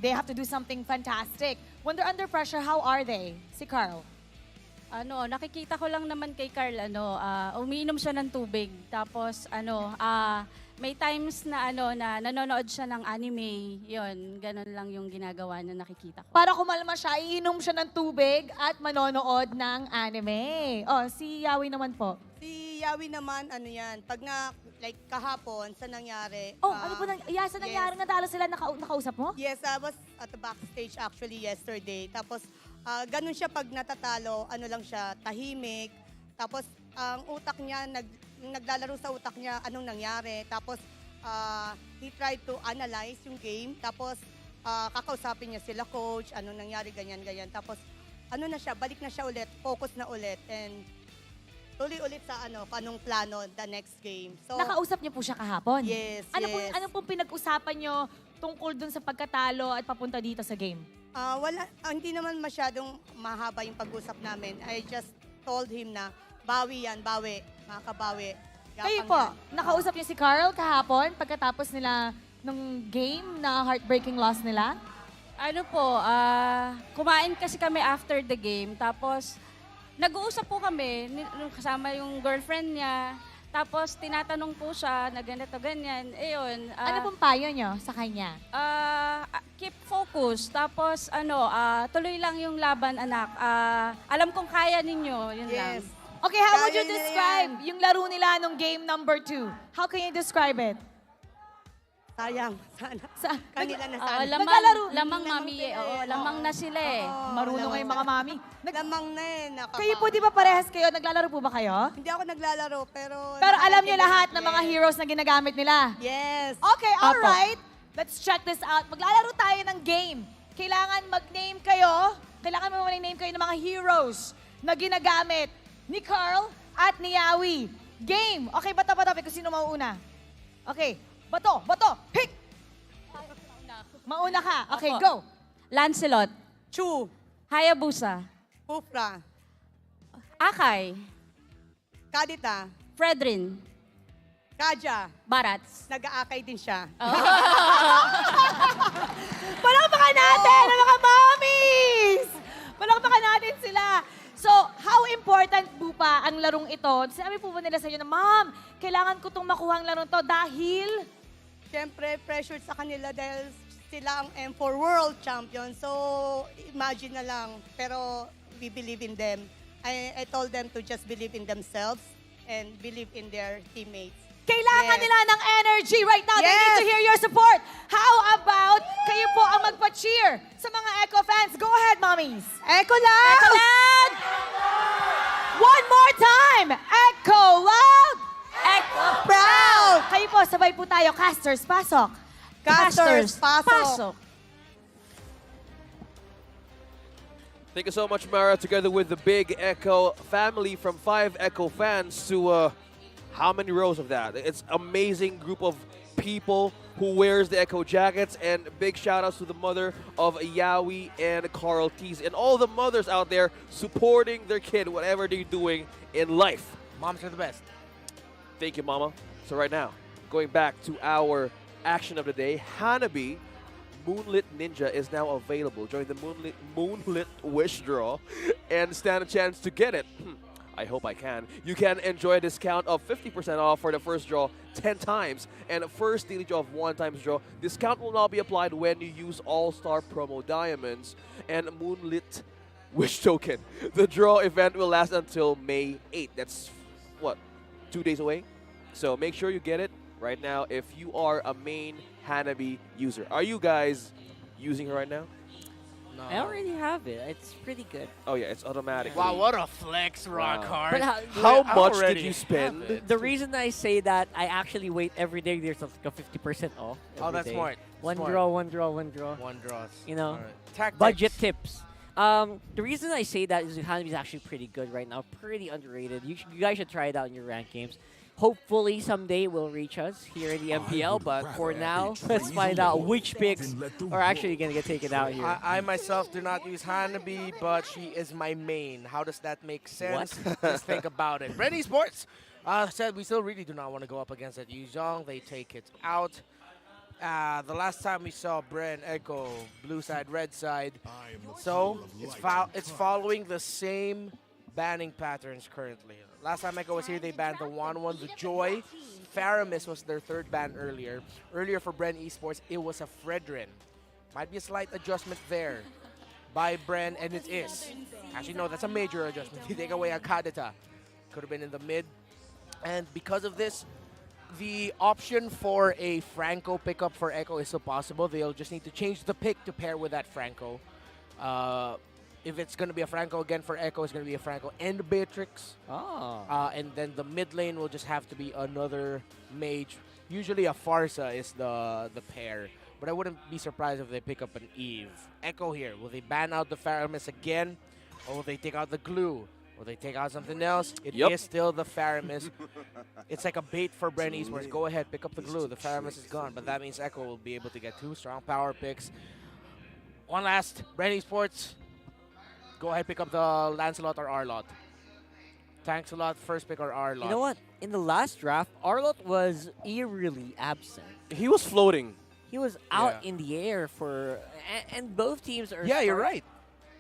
they have to do something fantastic. When they're under pressure, how are they? Si Carl? Nakikita ko lang naman kay Carl, umiinom siya ng tubig. Tapos, may times na na nanonood siya ng anime. Yun, ganun lang yung ginagawa na nakikita ko. Para kumalma siya, iinom siya ng tubig at manonood ng anime. Si Yawi naman po. Si Yawi naman, pag like kahapon, sa nangyari. Ano po sa nangyari? Nadalo sila, nakausap mo? Yes, I was at the backstage actually yesterday. Tapos, ganun siya pag natatalo, lang siya, tahimik. Tapos, ang utak niya, naglalaro sa utak niya anong nangyari. Tapos, he tried to analyze yung game. Tapos, kakausapin niya sila, coach, anong nangyari, ganyan. Tapos, na siya, balik na siya ulit, focus na ulit. And, tuloy ulit sa anong plano the next game. So, nakausap niyo po siya kahapon? Yes, Ano pong pinag-usapan niyo tungkol dun sa pagkatalo at papunta dito sa game? Hindi naman masyadong mahaba yung pag-usap namin. I just told him na, bawi yan, bawi, makakabawi. Kayo po, nakausap niyo si Carl kahapon pagkatapos nila nung game na heartbreaking loss nila? Kumain kasi kami after the game. Tapos, nag-uusap po kami, kasama yung girlfriend niya. Tapos, tinatanong po siya na ganito, ganyan. Ayun. Ano pong payo niyo sa kanya? Keep focus. Tapos, tuloy lang yung laban, anak. Alam kong kaya ninyo. Yun lang. Okay, how would you Kaya nila describe yung laro nila nung game number 2? How can you describe it? Sayang. Sana. Kanila na Oo, sana. lamang mami eh. Oo, lamang na sila eh. Marunong kayo mga mami. Lamang na eh. Kayo po, di ba parehas kayo? Naglalaro po ba kayo? Hindi ako naglalaro, pero... Pero alam niyo lahat ng mga heroes na ginagamit nila. Yes. Okay, alright. Let's check this out. Maglalaro tayo ng game. Kailangan mag-name kayo. Kailangan mo mag-name kayo ng mga heroes na ginagamit ni Carl at ni Yawi. Game. Okay, bato. Kung sino mauuna. Okay. Bato. Pick! Mauna ka. Okay, Ako. go. Lancelot, Chu. Hayabusa, Pufra. Akay, Kadita. Fredrin, Kaja. Barats. Nag-aakay din siya. Palakpakan natin ang mga mommies! Palakpakan natin sila. So, how important po pa ang larong ito? Sinabi po ba nila sa inyo na, Ma'am, kailangan ko itong makuha ang larong to dahil... Siyempre, pressured sa kanila dahil sila ang M4 World Champion. So, imagine na lang. Pero, we believe in them. I told them to just believe in themselves and believe in their teammates. Kailangan Yes. nila ng energy right now. They Yes. need to hear your support. How about kayo po ang magpa-cheer sa mga Echo fans? Go ahead, mommies. Echo lang! Echo loud! One more time! Echo loud! Echo proud! Kayo po, sabay po tayo. Casters, pasok. Casters, pasok. Thank you so much, Mara, together with the big Echo family from 5 Echo fans to how many rows of that? It's amazing group of people who wears the Echo jackets, and big shout outs to the mother of Yawi and Carl Tees and all the mothers out there supporting their kid, whatever they're doing in life. Moms are the best. Thank you, Mama. So right now, going back to our action of the day, Hanabi Moonlit Ninja is now available. Join the Moonlit Wish Draw and stand a chance to get it. I hope I can. You can enjoy a discount of 50% off for the first draw 10 times and a first daily draw of 1 times draw. Discount will not be applied when you use All-Star Promo Diamonds and Moonlit Wish Token. The draw event will last until May 8th. That's, what, 2 days away? So make sure you get it right now if you are a main Hanabi user. Are you guys using it right now? No. I already have it. It's pretty good. Oh yeah, it's automatic. Wow, what a flex, Rock Hard. But How I much did already you spend? have it. The reason I say that, I actually wait every day. There's like a 50% off. Oh, every that's day. smart. One Smart. draw, one draw, one draw. One draws. You know, Alright. Tactics. budget tips. The reason I say that is Hanabi is actually pretty good right now. Pretty underrated. You guys should try it out in your ranked games. Hopefully someday it will reach us here in the MPL, but for now, let's find out which picks are actually going to get taken out here. I myself do not use Hanabi, but she is my main. How does that make sense? Just think about it. Red Esports said we still really do not want to go up against that Yuzhong. They take it out. The last time we saw Bren Echo, blue side, red side. So it's following the same banning patterns currently. Last time Echo was here, they banned the 1-1, the Joy. Faramis was their third ban earlier. Earlier for Bren Esports, it was a Fredrin. Might be a slight adjustment there by Bren, and it is. Actually, no, that's a major adjustment. You take away a Kadita. Could have been in the mid. And because of this, the option for a Franco pickup for Echo is still possible. They'll just need to change the pick to pair with that Franco. If it's going to be a Franco again for Echo, it's going to be a Franco and Beatrix. And then the mid lane will just have to be another mage. Usually a Farsa is the pair. But I wouldn't be surprised if they pick up an Eve. Echo here. Will they ban out the Faramis again? Or will they take out the glue? Will they take out something else? It is still the Faramis. It's like a bait for Bren Esports. Go ahead, pick up the glue. The Faramis is gone. But that means Echo will be able to get 2 strong power picks. One last. Bren Esports. Go ahead, pick up the Lancelot or Arlot. Thanks a lot, first pick or Arlot. You know what? In the last draft, Arlot was eerily absent. He was floating. He was out in the air for... And both teams are... Yeah, you're right.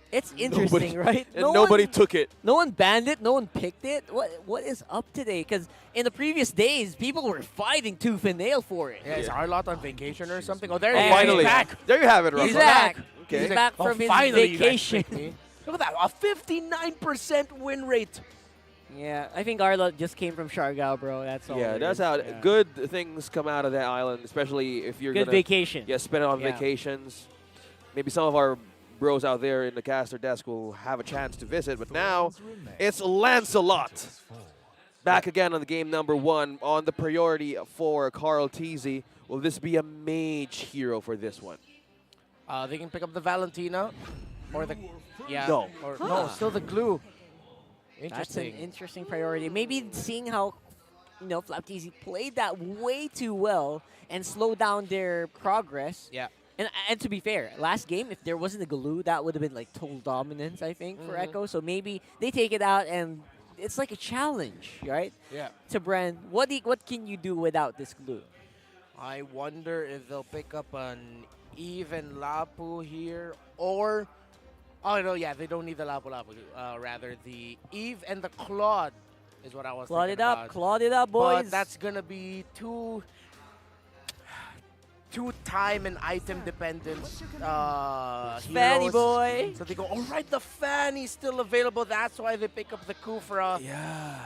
It's interesting, right? And nobody took it. No one banned it. No one picked it. What is up today? Because in the previous days, people were fighting tooth and nail for it. Yeah, is Arlot on vacation or something? Oh, there Oh, he is. Finally. He's back. There you have it, He's Russell. back. Okay. He's back from his finally, you guys vacation. picked me. Look at that, a 59% win rate. Yeah, I think Arlo just came from Siargao, bro. That's all. Yeah, that's how good things come out of that island, especially if you're good vacation. Yeah, spend it on vacations. Maybe some of our bros out there in the caster desk will have a chance to visit, but now it's Lancelot. Back again on the game number 1 on the priority for Carl Teasy. Will this be a mage hero for this one? They can pick up the Valentina or the no, no, still the glue. That's an interesting priority. Maybe seeing how Flapteasy played that way too well and slow down their progress. Yeah. And to be fair, last game, if there wasn't a glue, that would have been like total dominance, I think, for Echo. So maybe they take it out and it's like a challenge, right? Yeah. To Bren, what can you do without this glue? I wonder if they'll pick up an Eve and Lapu here, or no, yeah, they don't need the Lapu. Rather the Eve and the Claude is what I was thinking about. Claude it up, boys. But that's gonna be too time and item dependent. Fanny boy. So they go, all right, the Fanny's still available. That's why they pick up the Kufra. Yeah.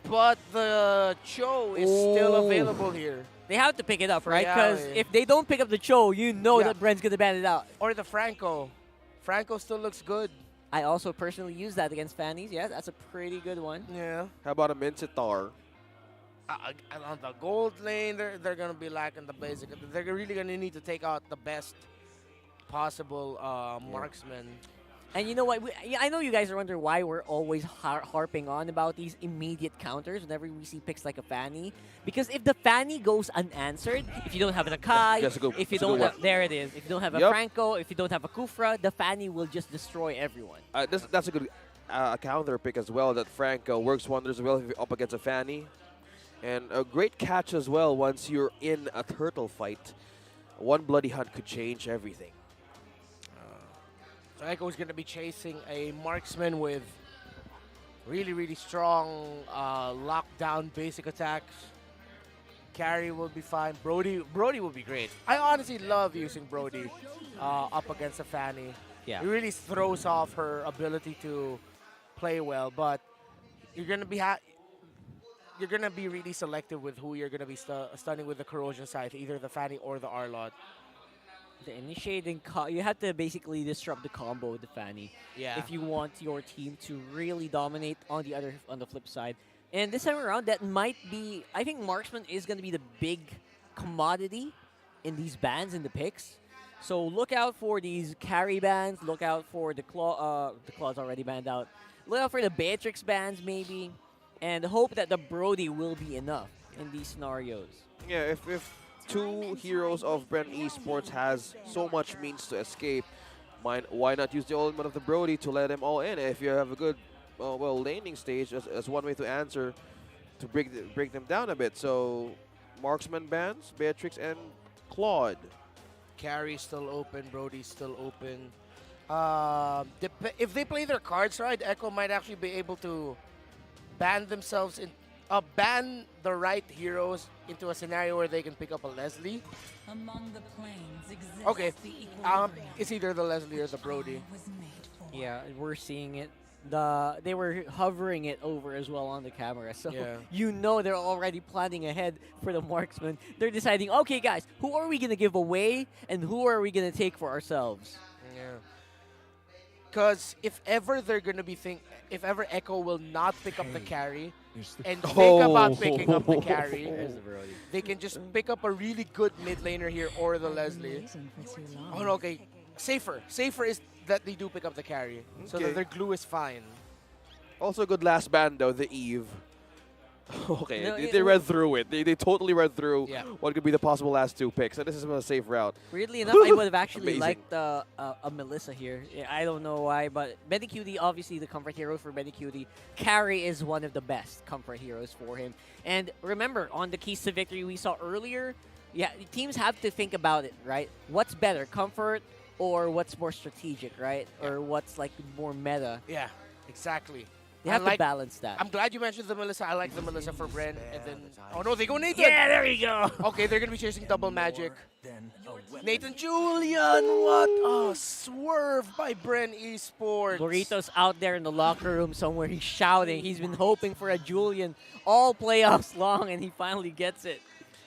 But the Cho is still available here. They have to pick it up, right? Because if they don't pick up the Cho, that Bren's going to ban it out. Or the Franco. Franco still looks good. I also personally use that against Fannies. Yeah, that's a pretty good one. Yeah. How about a Mincitar? On the gold lane, they're going to be lacking the basic. They're really going to need to take out the best possible marksman. And you know what? I know you guys are wondering why we're always harping on about these immediate counters whenever we see picks like a Fanny. Because if the Fanny goes unanswered, if you don't have an Akai, if you don't have, there it is. If you don't have a Franco, if you don't have a Kufra, the Fanny will just destroy everyone. That's a good counter pick as well. That Franco works wonders well if you're up against a Fanny. And a great catch as well once you're in a turtle fight. One bloody hunt could change everything. So Echo's going to be chasing a marksman with really, really strong lockdown basic attacks. Carry will be fine. Brody will be great. I honestly love using Brody up against a Fanny. Yeah. It really throws off her ability to play well, but you're going to be really selective with who you're going to be stunning with the Corrosion Scythe, either the Fanny or the Arlot. The initiating, you have to basically disrupt the combo with the Fanny. Yeah. If you want your team to really dominate on the flip side. And this time around, that might be, I think Marksman is going to be the big commodity in these bans in the picks. So look out for these carry bans. Look out for the Claw's already banned out. Look out for the Beatrix bans maybe. And hope that the Brody will be enough in these scenarios. Yeah, if two heroes of Bren Esports has so much means to escape, why not use the element of the Brody to let them all in? If you have a good, laning stage as one way to answer, to break them down a bit. So, Marksman bans, Beatrix and Claude. Carry's still open, Brody's still open. If they play their cards right, Echo might actually be able to ban themselves in. Ban the right heroes into a scenario where they can pick up a Leslie. Among the planes exists Okay, the equilibrium. it's either the Leslie or the Brody. Yeah, we're seeing it. They were hovering it over as well on the camera, so they're already planning ahead for the Marksman. They're deciding, okay, guys, who are we gonna give away and who are we gonna take for ourselves? Yeah. Because if ever they're gonna be if ever Echo will not pick up the carry and think about picking up the carry, they can just pick up a really good mid laner here or the Leslie. Oh no, okay. Safer is that they do pick up the carry, so that their glue is fine. Also good last ban though, the Eve. Okay, they read through it. They totally read through what could be the possible last two picks. So this is a safe route. Weirdly enough, I would have actually liked a Melissa here. I don't know why, but Mengikuti, obviously the comfort hero for Mengikuti. Carry is one of the best comfort heroes for him. And remember, on the keys to victory we saw earlier, teams have to think about it, right? What's better, comfort or what's more strategic, right? Or what's like more meta? Yeah, exactly. They have to balance that. I'm glad you mentioned the Melissa. I like the Melissa for Bren. And then, oh no, they go Nathan. Yeah, there you go. Okay, they're gonna be chasing double magic. Nathan Julian, what a swerve by Bren Esports. Burrito's out there in the locker room somewhere. He's shouting. He's been hoping for a Julian all playoffs long, and he finally gets it.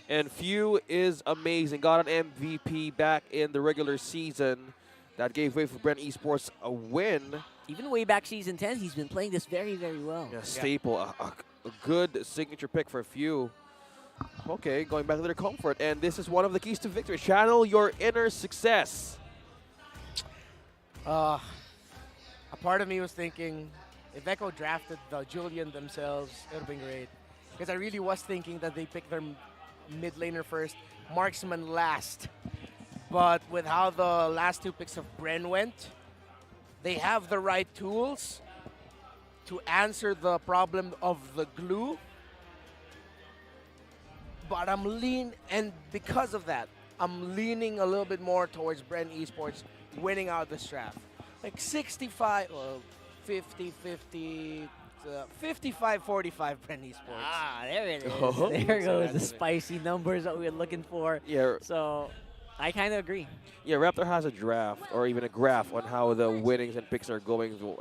And Few is amazing. Got an MVP back in the regular season. That gave way for Bren Esports a win. Even way back season 10, he's been playing this very, very well. Yeah, staple. A good signature pick for Few. Okay, going back to their comfort. And this is one of the keys to victory. Channel your inner success. A part of me was thinking, if Echo drafted the Julian themselves, it would have been great. Because I really was thinking that they picked their mid laner first, marksman last. But with how the last two picks of Bren went, they have the right tools to answer the problem of the glue. But and because of that, I'm leaning a little bit more towards Bren Esports winning out this draft. Like 65, well, 50, 50, 55, 45 Bren Esports. Ah, there it is. Oh. There goes the spicy numbers that we were looking for. Yeah. So I kind of agree. Yeah, Raptor has a draft or even a graph on how the winnings and picks are going for.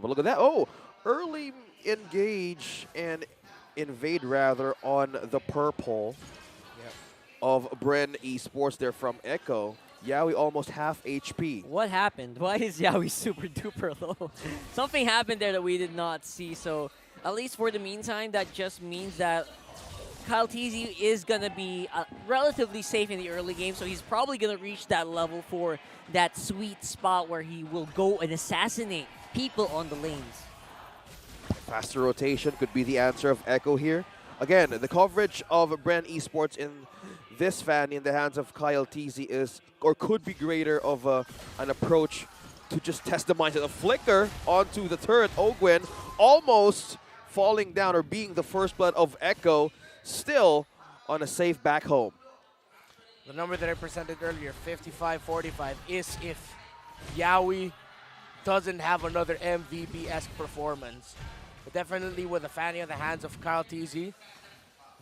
But look at that. Oh, early engage and invade rather on the purple of Bren Esports there from Echo. Yaoi almost half HP. What happened? Why is Yaoi super duper low? Something happened there that we did not see. So at least for the meantime, that just means that Kyle TZ is going to be relatively safe in the early game, so he's probably going to reach that level for that sweet spot where he will go and assassinate people on the lanes. Faster rotation could be the answer of Echo here. Again, the coverage of Bren Esports in this fan in the hands of Kyle TZ is, or could be greater of an approach to just test the mindset. A flicker onto the turret. Ogwen almost falling down or being the first blood of Echo. Still on a safe back home. The number that I presented earlier, 55-45, is if Yaoi doesn't have another MVP-esque performance. But definitely with a Fanny in the hands of Kyle TZ,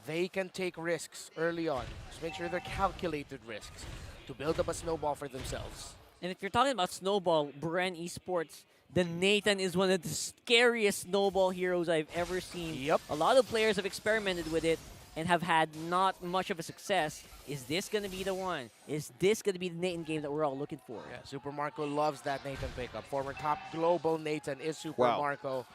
they can take risks early on. Just make sure they're calculated risks to build up a snowball for themselves. And if you're talking about snowball, Bren Esports, the Nathan is one of the scariest snowball heroes I've ever seen. Yep. A lot of players have experimented with it and have had not much of a success. Is this going to be the one? Is this going to be the Nathan game that we're all looking for? Yeah, Super Marco loves that Nathan pickup. Former top global Nathan is Super Marco.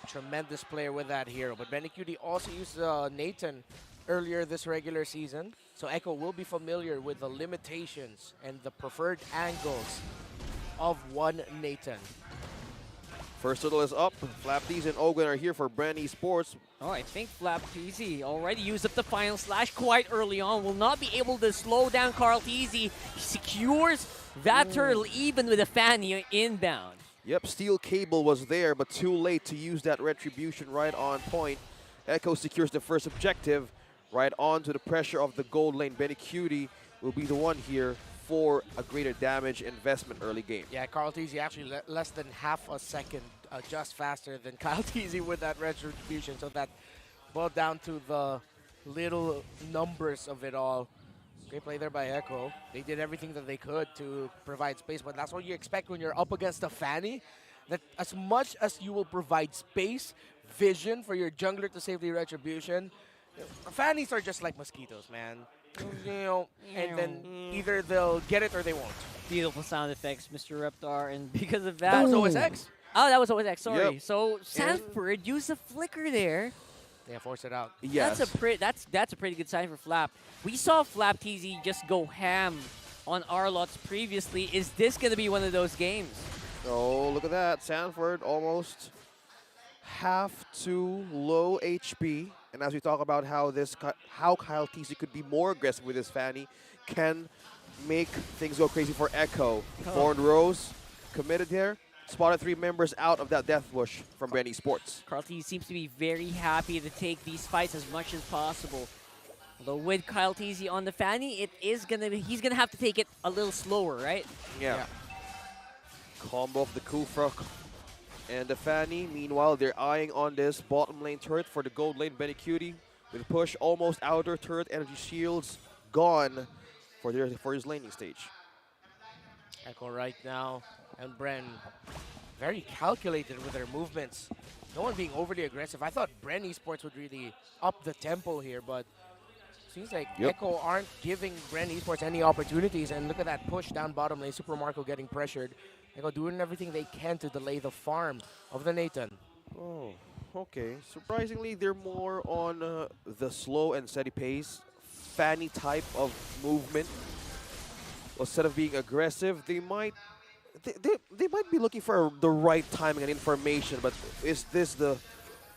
Tremendous player with that hero. But Mengikuti also used Nathan earlier this regular season. So Echo will be familiar with the limitations and the preferred angles of one Nathan. First turtle is up. Flapdies and Ogwen are here for Bren Esports. Oh, I think Flap TZ already used up the final slash quite early on. Will not be able to slow down Carl TZ. He secures that turtle even with a Fanny inbound. Yep, steel cable was there, but too late to use that retribution right on point. Echo secures the first objective. Right on to the pressure of the gold lane. Mengikuti will be the one here for a greater damage investment early game. Yeah, Carl TZ actually less than half a second just faster than Kyle TZ with that retribution. So that boiled down to the little numbers of it all. Great play there by Echo. They did everything that they could to provide space, but that's what you expect when you're up against a Fanny. That as much as you will provide space, vision for your jungler to save the retribution, Fannies are just like mosquitoes, man. You know, and then either they'll get it or they won't. Beautiful sound effects, Mr. Reptar, and because of that... That was OSX. Oh, that was OSX, sorry. Yep. So, Sanford used a flicker there. Yeah, force it out. Yes. That's a pretty good sign for Flap. We saw Flap TZ just go ham on Arlots previously. Is this going to be one of those games? Oh, look at that. Sanford almost half to low HP. And as we talk about how Kyle TZ could be more aggressive with his Fanny, can make things go crazy for Echo. Thorn Rose committed here. Spotted 3 members out of that death bush from Bren Esports. Carl TZ seems to be very happy to take these fights as much as possible. Although with Kyle TZ on the Fanny, he's gonna have to take it a little slower, right? Yeah. Combo of the Kufra And the Fanny, meanwhile, they're eyeing on this bottom lane turret for the gold lane Benicuti. With push almost outer turret, energy shields gone for his laning stage. Echo right now, and Bren very calculated with their movements. No one being overly aggressive. I thought Bren Esports would really up the tempo here, but seems like Echo aren't giving Bren Esports any opportunities. And look at that push down bottom lane. Super Marco getting pressured. Echo doing everything they can to delay the farm of the Nathan. Oh, okay. Surprisingly, they're more on the slow and steady pace, Fanny type of movement. Instead of being aggressive, they might be looking for the right timing and information. But is this the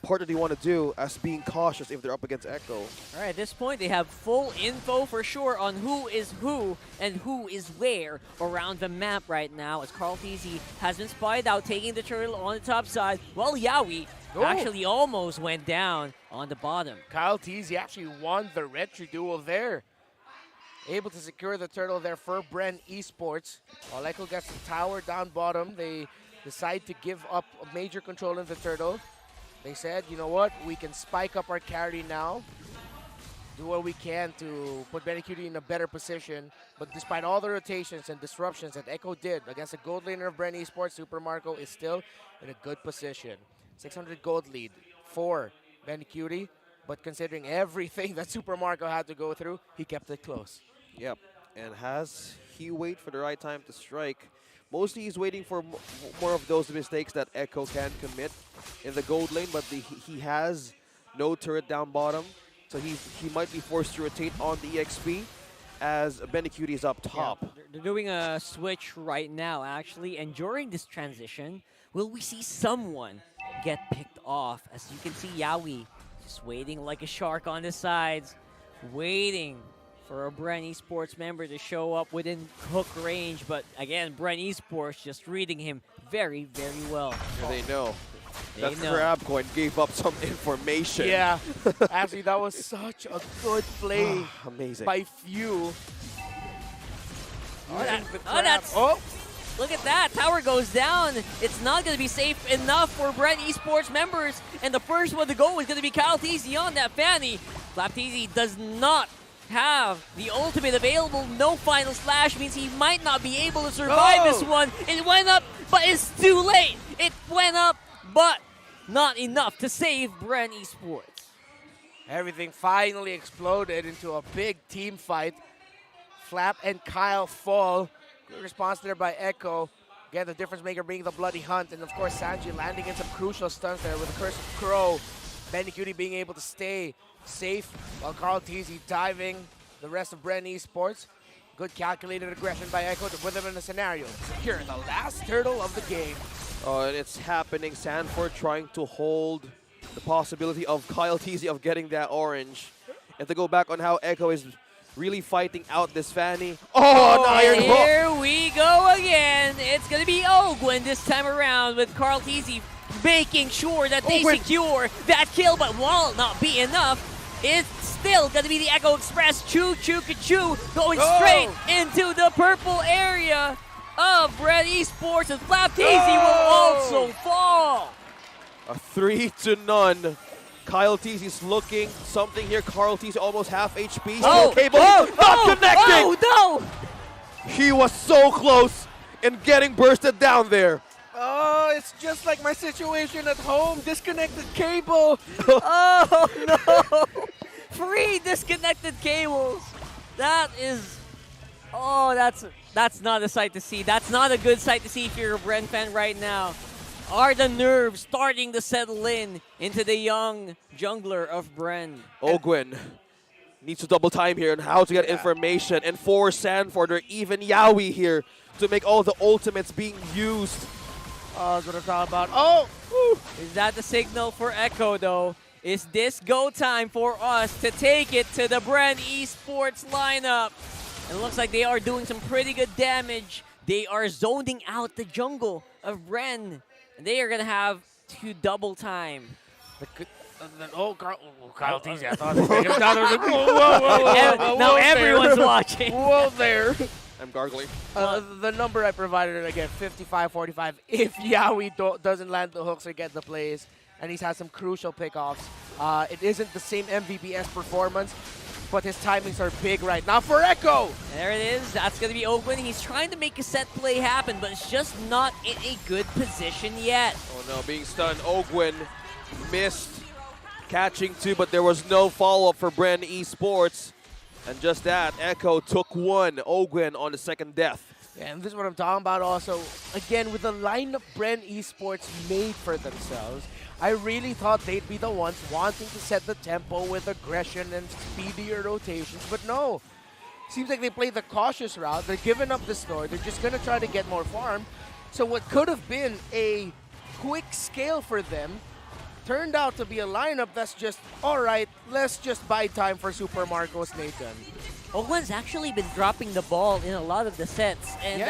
part that they want to do as being cautious if they're up against Echo? All right, at this point, they have full info for sure on who is who and who is where around the map right now, as Carl TZ has been spied out, taking the turtle on the top side, while Yawi actually almost went down on the bottom. Kyle TZ actually won the retro duel there. Able to secure the turtle there for Bren Esports. While Echo gets the tower down bottom, they decide to give up a major control in the turtle. They said, you know what, we can spike up our carry now, do what we can to put Benicuti in a better position. But despite all the rotations and disruptions that Echo did against the gold laner of Bren Esports, Super Marco is still in a good position. 600 gold lead for Benicuti, but considering everything that Super Marco had to go through, he kept it close. Yep, and has he wait for the right time to strike? Mostly he's waiting for more of those mistakes that Echo can commit in the gold lane, but he has no turret down bottom, so he might be forced to rotate on the EXP as Benicuti is up top. Yeah, they're doing a switch right now, actually, and during this transition, will we see someone get picked off? As you can see, Yawi just waiting like a shark on the sides, waiting for a Bren Esports member to show up within hook range. But again, Bren Esports just reading him very, very well. They know. They that know. grab coin gave up some information. Yeah, actually that was such a good play. Amazing. By few. Look at that. Tower goes down. It's not going to be safe enough for Bren Esports members. And the first one to go is going to be Kyle TZ on that Fanny. Flap TZ does not have the ultimate available. No final slash means he might not be able to survive this one. It went up, but it's too late. It went up, but not enough to save Bren Esports. Everything finally exploded into a big team fight. Flap and Kyle fall. Good response there by Echo. Again, the difference maker being the Bloody Hunt. And of course, Sanji landing in some crucial stunts there with the Curse of Crow. Benicuti being able to stay safe while Carl TZ diving the rest of Bren Esports. Good calculated aggression by Echo to put them in a scenario. Secure the last turtle of the game. Oh, and it's happening. Sanford trying to hold the possibility of Kyle TZ of getting that orange. And to go back on how Echo is really fighting out this Fanny. Oh, an iron hook! Here we go again. It's going to be Ogwin this time around with Carl TZ making sure that they secure that kill. But while not be enough, it's still going to be the Echo Express. Choo-choo-ka-choo going straight into the purple area of Bren Esports, and Flap TZ will also fall. A 3-0. Kyle TZ is looking something here. Carl TZ almost half HP. Still cable. Not connecting. Oh, no. He was so close in getting bursted down there. Oh, it's just like my situation at home. Disconnected cable. Oh, no. 3 disconnected cables. That is... Oh, that's not a sight to see. That's not a good sight to see if you're a Bren fan right now. Are the nerves starting to settle in into the young jungler of Bren? Ogwin needs to double time here on how to get information and force Sanford or even Yawi here to make all the ultimates being used. I was going to talk about. Is that the signal for Echo, though? Is this go time for us to take it to the Bren Esports lineup? And it looks like they are doing some pretty good damage. They are zoning out the jungle of Bren. And they are going to have to double time. Kyle TZ, I thought whoa, now everyone's watching. Whoa there. I'm gargling. The number I provided, again, 55-45. If Yawi doesn't land the hooks or get the plays, and he's had some crucial pickoffs, it isn't the same MVPS performance, but his timings are big right now for Echo. There it is. That's going to be Ogwin. He's trying to make a set play happen, but it's just not in a good position yet. Oh no, being stunned. Ogwin missed catching two, but there was no follow-up for Bren Esports. And just that, Echo took one. Ogwin on the second death. Yeah, and this is what I'm talking about also. Again, with the lineup Bren Esports made for themselves, I really thought they'd be the ones wanting to set the tempo with aggression and speedier rotations, but no. Seems like they played the cautious route. They're giving up the store. They're just going to try to get more farm. So what could have been a quick scale for them turned out to be a lineup that's just, all right, let's just buy time for Super Marcos Nathan. Ogwin's actually been dropping the ball in a lot of the sets, and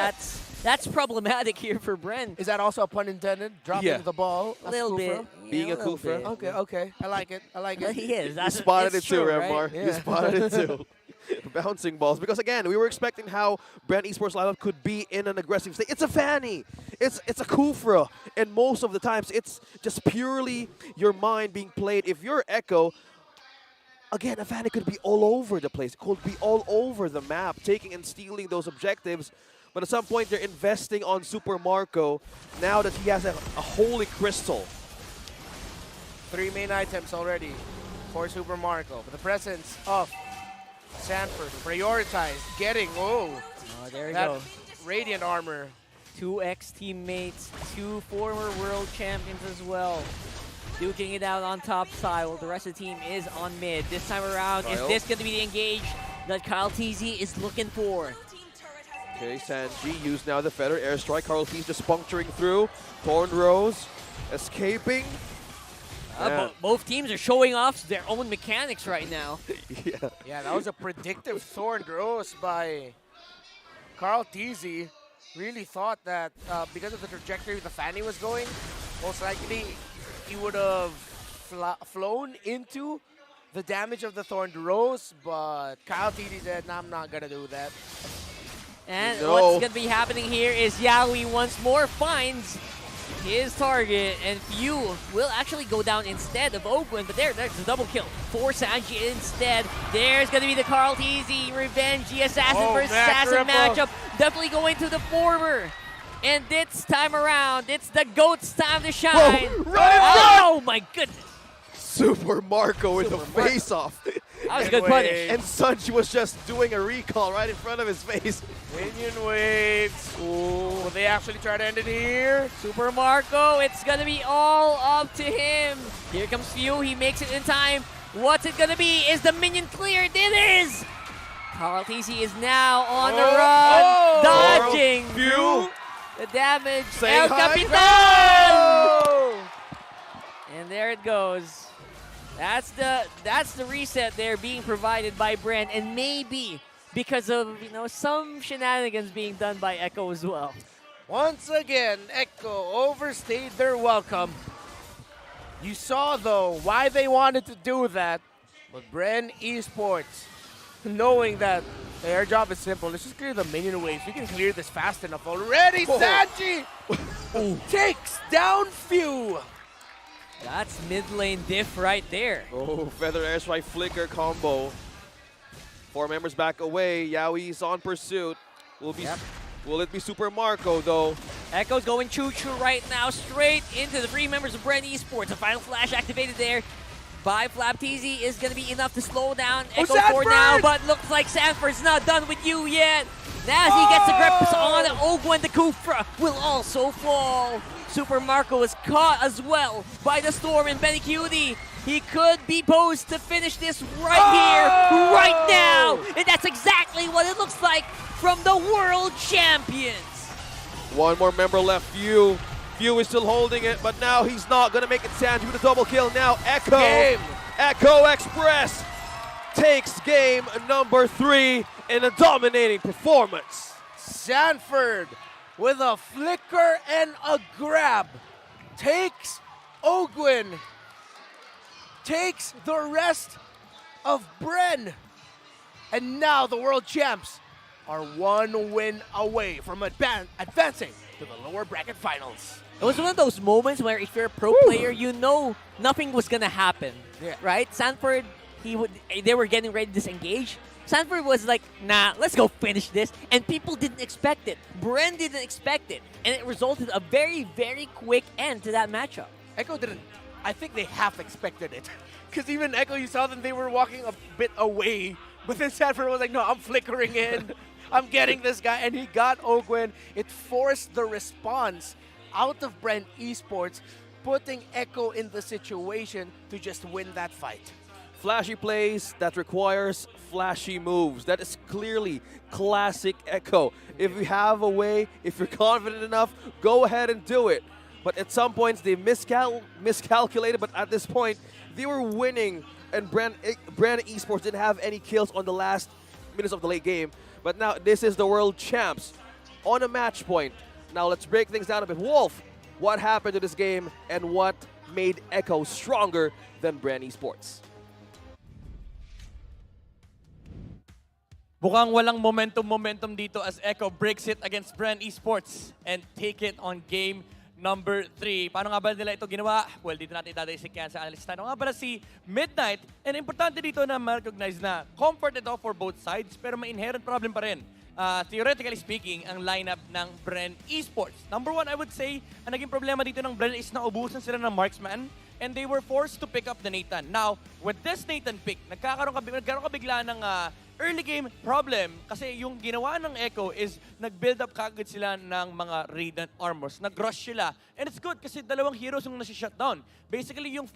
that's problematic here for Bren. Is that also a pun intended? Dropping the ball? A little bit. Being a Kufra. Okay. I like it. He is. You spotted it too, right? Remar. You spotted it too. Bouncing balls. Because again, we were expecting how Bren Esports lineup could be in an aggressive state. It's a Fanny. It's a Kufra. And most of the times, it's just purely your mind being played. If you're Echo, again, a Fanny could be all over the place. It could be all over the map, taking and stealing those objectives. But at some point, they're investing on Super Marco now that he has a Holy Crystal. 3 main items already for Super Marco. But the presence of Sanford prioritized getting, there you that go. Radiant armor. 2 ex-teammates, 2 former world champions as well. Duking it out on top side while the rest of the team is on mid. This time around, is this going to be the engage that Kyle TZ is looking for? Okay, Sanji used now the Feather airstrike. Carl T's just puncturing through. Thorn Rose escaping. Both teams are showing off their own mechanics right now. Yeah, that was a predictive Thorn Rose by Carl TZ. Really thought that because of the trajectory the Fanny was going, most likely he would have flown into the damage of the Thorn Rose, but Kyle TZ said, nah, I'm not going to do that. And what's going to be happening here is Yawi once more finds his target, and Few will actually go down instead of Ogwin, but there's a double kill for Sanji instead. There's going to be the Carl TZ Revenge Assassin versus Assassin matchup. Definitely going to the former. And this time around, it's the GOAT's time to shine. Oh my goodness. Super Marco with the face-off. That was a good punish. And Sanji was just doing a recall right in front of his face. Minion waves. Ooh, will they actually try to end it here? Super Marco, it's going to be all up to him. Here comes Few. He makes it in time. What's it going to be? Is the minion cleared? It is. Carl TC is now on the run. Dodging. Few. The damage. El Capitan. And there it goes. That's the reset there being provided by Bren, and maybe because of some shenanigans being done by Echo as well. Once again, Echo overstayed their welcome. You saw though why they wanted to do that, but Bren Esports, knowing that their job is simple, let's just clear the minion waves. We can clear this fast enough already. Sanji takes down Few. That's mid lane diff right there. Oh, Feather airstrike flicker combo. 4 members back away. Yaoi's on pursuit. Will it be Super Marco though? Echo's going choo-choo right now, straight into the 3 members of Bren Esports. A final flash activated there by Flap TZ is going to be enough to slow down Echo for now, but looks like Sanford's not done with you yet. As he gets the grips on Ogwin, the Kufra will also fall. Super Marco is caught as well by the Storm and Benny Cutie. He could be posed to finish this right here, right now. And that's exactly what it looks like from the World Champions. 1 more member left, Few. Few is still holding it, but now he's not going to make it. Sanji with a double kill now. Echo Express takes game number 3 in a dominating performance. Sanford with a flicker and a grab takes Ogwin, takes the rest of Bren, and now the world champs are one win away from advancing to the lower bracket finals. It was one of those moments where if you're a pro player, you know nothing was gonna happen, right? Sanford, they were getting ready to disengage. Sanford was like, nah, let's go finish this. And people didn't expect it. Bren didn't expect it. And it resulted in a very, very quick end to that matchup. Echo didn't. I think they half expected it. Because even Echo, you saw them, they were walking a bit away. But then Sanford was like, no, I'm flickering in. I'm getting this guy. And he got Ogwen. It forced the response out of Brent Esports, putting Echo in the situation to just win that fight. Flashy plays that requires flashy moves. That is clearly classic Echo. If you have a way, if you're confident enough, go ahead and do it. But at some points, they miscalculated, but at this point, they were winning, and Brand Esports didn't have any kills on the last minutes of the late game. But now, this is the world champs on a match point. Now, let's break things down a bit. Wolf, what happened to this game, and what made Echo stronger than Brand Esports? Mukhang walang momentum dito as Echo breaks it against Brand Esports and take it on game number 3. Paano nga ba nila ito ginawa? Well, dito natin dadaysin yan sa analyst tayo. Nga pala si Midnight. And importante dito na ma-recognize na comfort ito for both sides, pero may inherent problem pa rin. Theoretically speaking, ang lineup ng Brand Esports. Number 1, I would say, ang naging problema dito ng Brand is na ubusan sila ng marksman and they were forced to pick up the Nathan. Now, with this Nathan pick, nagkaroon ka bigla ng early game problem kasi yung ginawa ng Echo is nag-build up kagad sila ng mga Radiant Armors. Nag-rush sila. And it's good kasi dalawang heroes yung nasi-shutdown. Basically, yung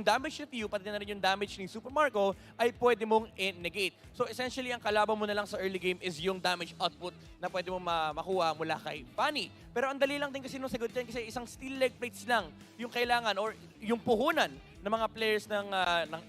damage ni Few, pati na rin yung damage ni Super Marco, ay pwede mong negate. So essentially, ang kalaban mo na lang sa early game is yung damage output na pwede mong makuha mula kay Fanny. Pero ang dali lang din kasi nung sagot yan kasi isang steel leg plates lang yung kailangan or yung puhunan ng mga players ng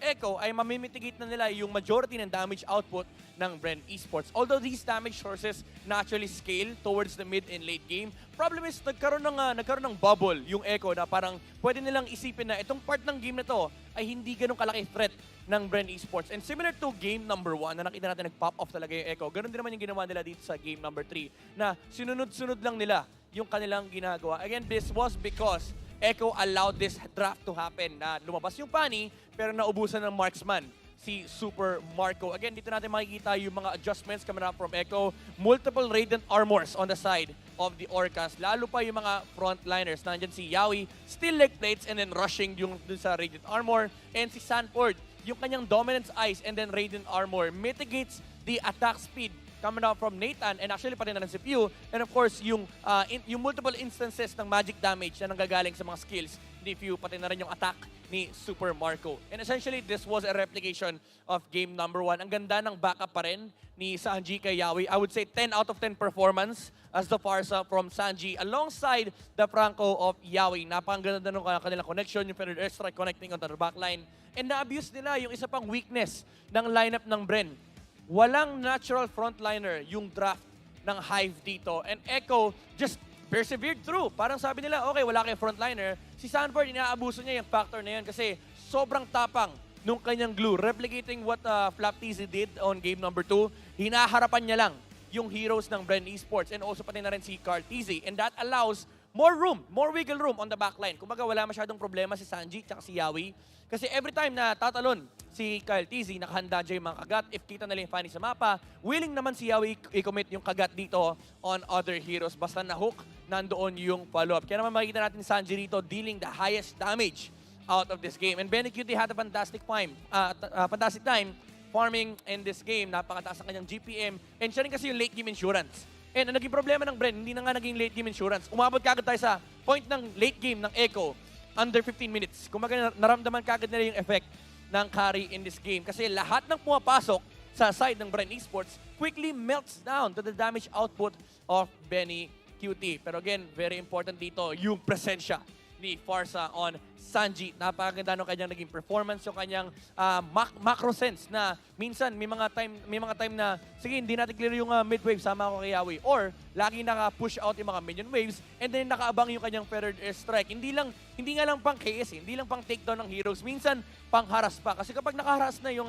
Echo ay mamimitigate na nila yung majority ng damage output ng Brand Esports. Although these damage sources naturally scale towards the mid and late game, problem is nagkaroon ng bubble yung Echo na parang pwede nilang isipin na itong part ng game na to ay hindi ganun kalaki threat ng Brand Esports. And similar to game number 1 na nakita natin nag-pop off talaga yung Echo, ganun din naman yung ginawa nila dito sa game number 3 na sinunod-sunod lang nila yung kanilang ginagawa. Again, this was because Echo allowed this draft to happen na lumabas yung Fanny pero naubusan ng marksman si Super Marco. Again, dito natin makikita yung mga adjustments coming up from Echo. Multiple Radiant Armors on the side of the Orcas. Lalo pa yung mga frontliners. Nandyan si Yawi, still leg plates and then rushing yung dun sa Radiant Armor. And si Sanford, yung kanyang Dominance Ice and then Radiant Armor mitigates the attack speed coming out from Nathan and actually pati na rin si Pew. And of course, yung multiple instances ng magic damage na nanggagaling sa mga skills ni Pew, pati na rin yung attack ni Super Marco. And essentially, this was a replication of game number 1. Ang ganda ng backup pa rin ni Sanji kay Yawi. I would say 10 out of 10 performance as the Farsa from Sanji alongside the Franco of Yawi. Napakaganda ng kanilang connection, yung Feathered Airstrike connecting on the backline. And na-abuse nila yung isa pang weakness ng lineup ng Bren. Walang natural frontliner yung draft ng Hive dito. And Echo just persevered through. Parang sabi nila, okay, wala kayong frontliner. Si Sanford, inaabuso niya yung factor na yun kasi sobrang tapang nung kanyang glue. Replicating what Flapteasy did on game number 2. Hinaharapan niya lang yung heroes ng Brand Esports and also pati na rin si Carl Teasy. And that allows more room, more wiggle room on the backline. Kumbaga, wala masyadong problema si Sanji at si Yawi. Kasi every time na tatalon si Kyle Teasy, nakahanda dyan yung mga kagat. If kita nila yung Fanny sa mapa, willing naman si Yawi i-commit yung kagat dito on other heroes. Basta na-hook, nandoon yung follow-up. Kaya naman makikita natin Sanji rito dealing the highest damage out of this game. And mengikuti had a fantastic time farming in this game. Napakataas ang kanyang GPM. And siya rin kasi yung late game insurance. And ang naging problema ng Bren, hindi na nga naging late game insurance. Umabot kagad tayo sa point ng late game ng Echo under 15 minutes. Kumaga naramdaman kagad nila yung effect ng carry in this game. Kasi lahat ng pumapasok sa side ng Brand Esports quickly melts down to the damage output of Benny QT. Pero again, very important dito yung presensya ni Farsa on Sanji. Napakaganda ng kanyang naging performance, yung kanyang macro sense na minsan may mga time na sige, hindi natin clear yung mid-wave, sama ako kay Yawi. Or lagi naka-push out yung mga minion waves and then nakaabang yung kanyang feathered airstrike. Hindi nga lang pang KS, hindi lang pang takedown ng heroes. Minsan, pang haras pa. Kasi kapag nakaharas na yung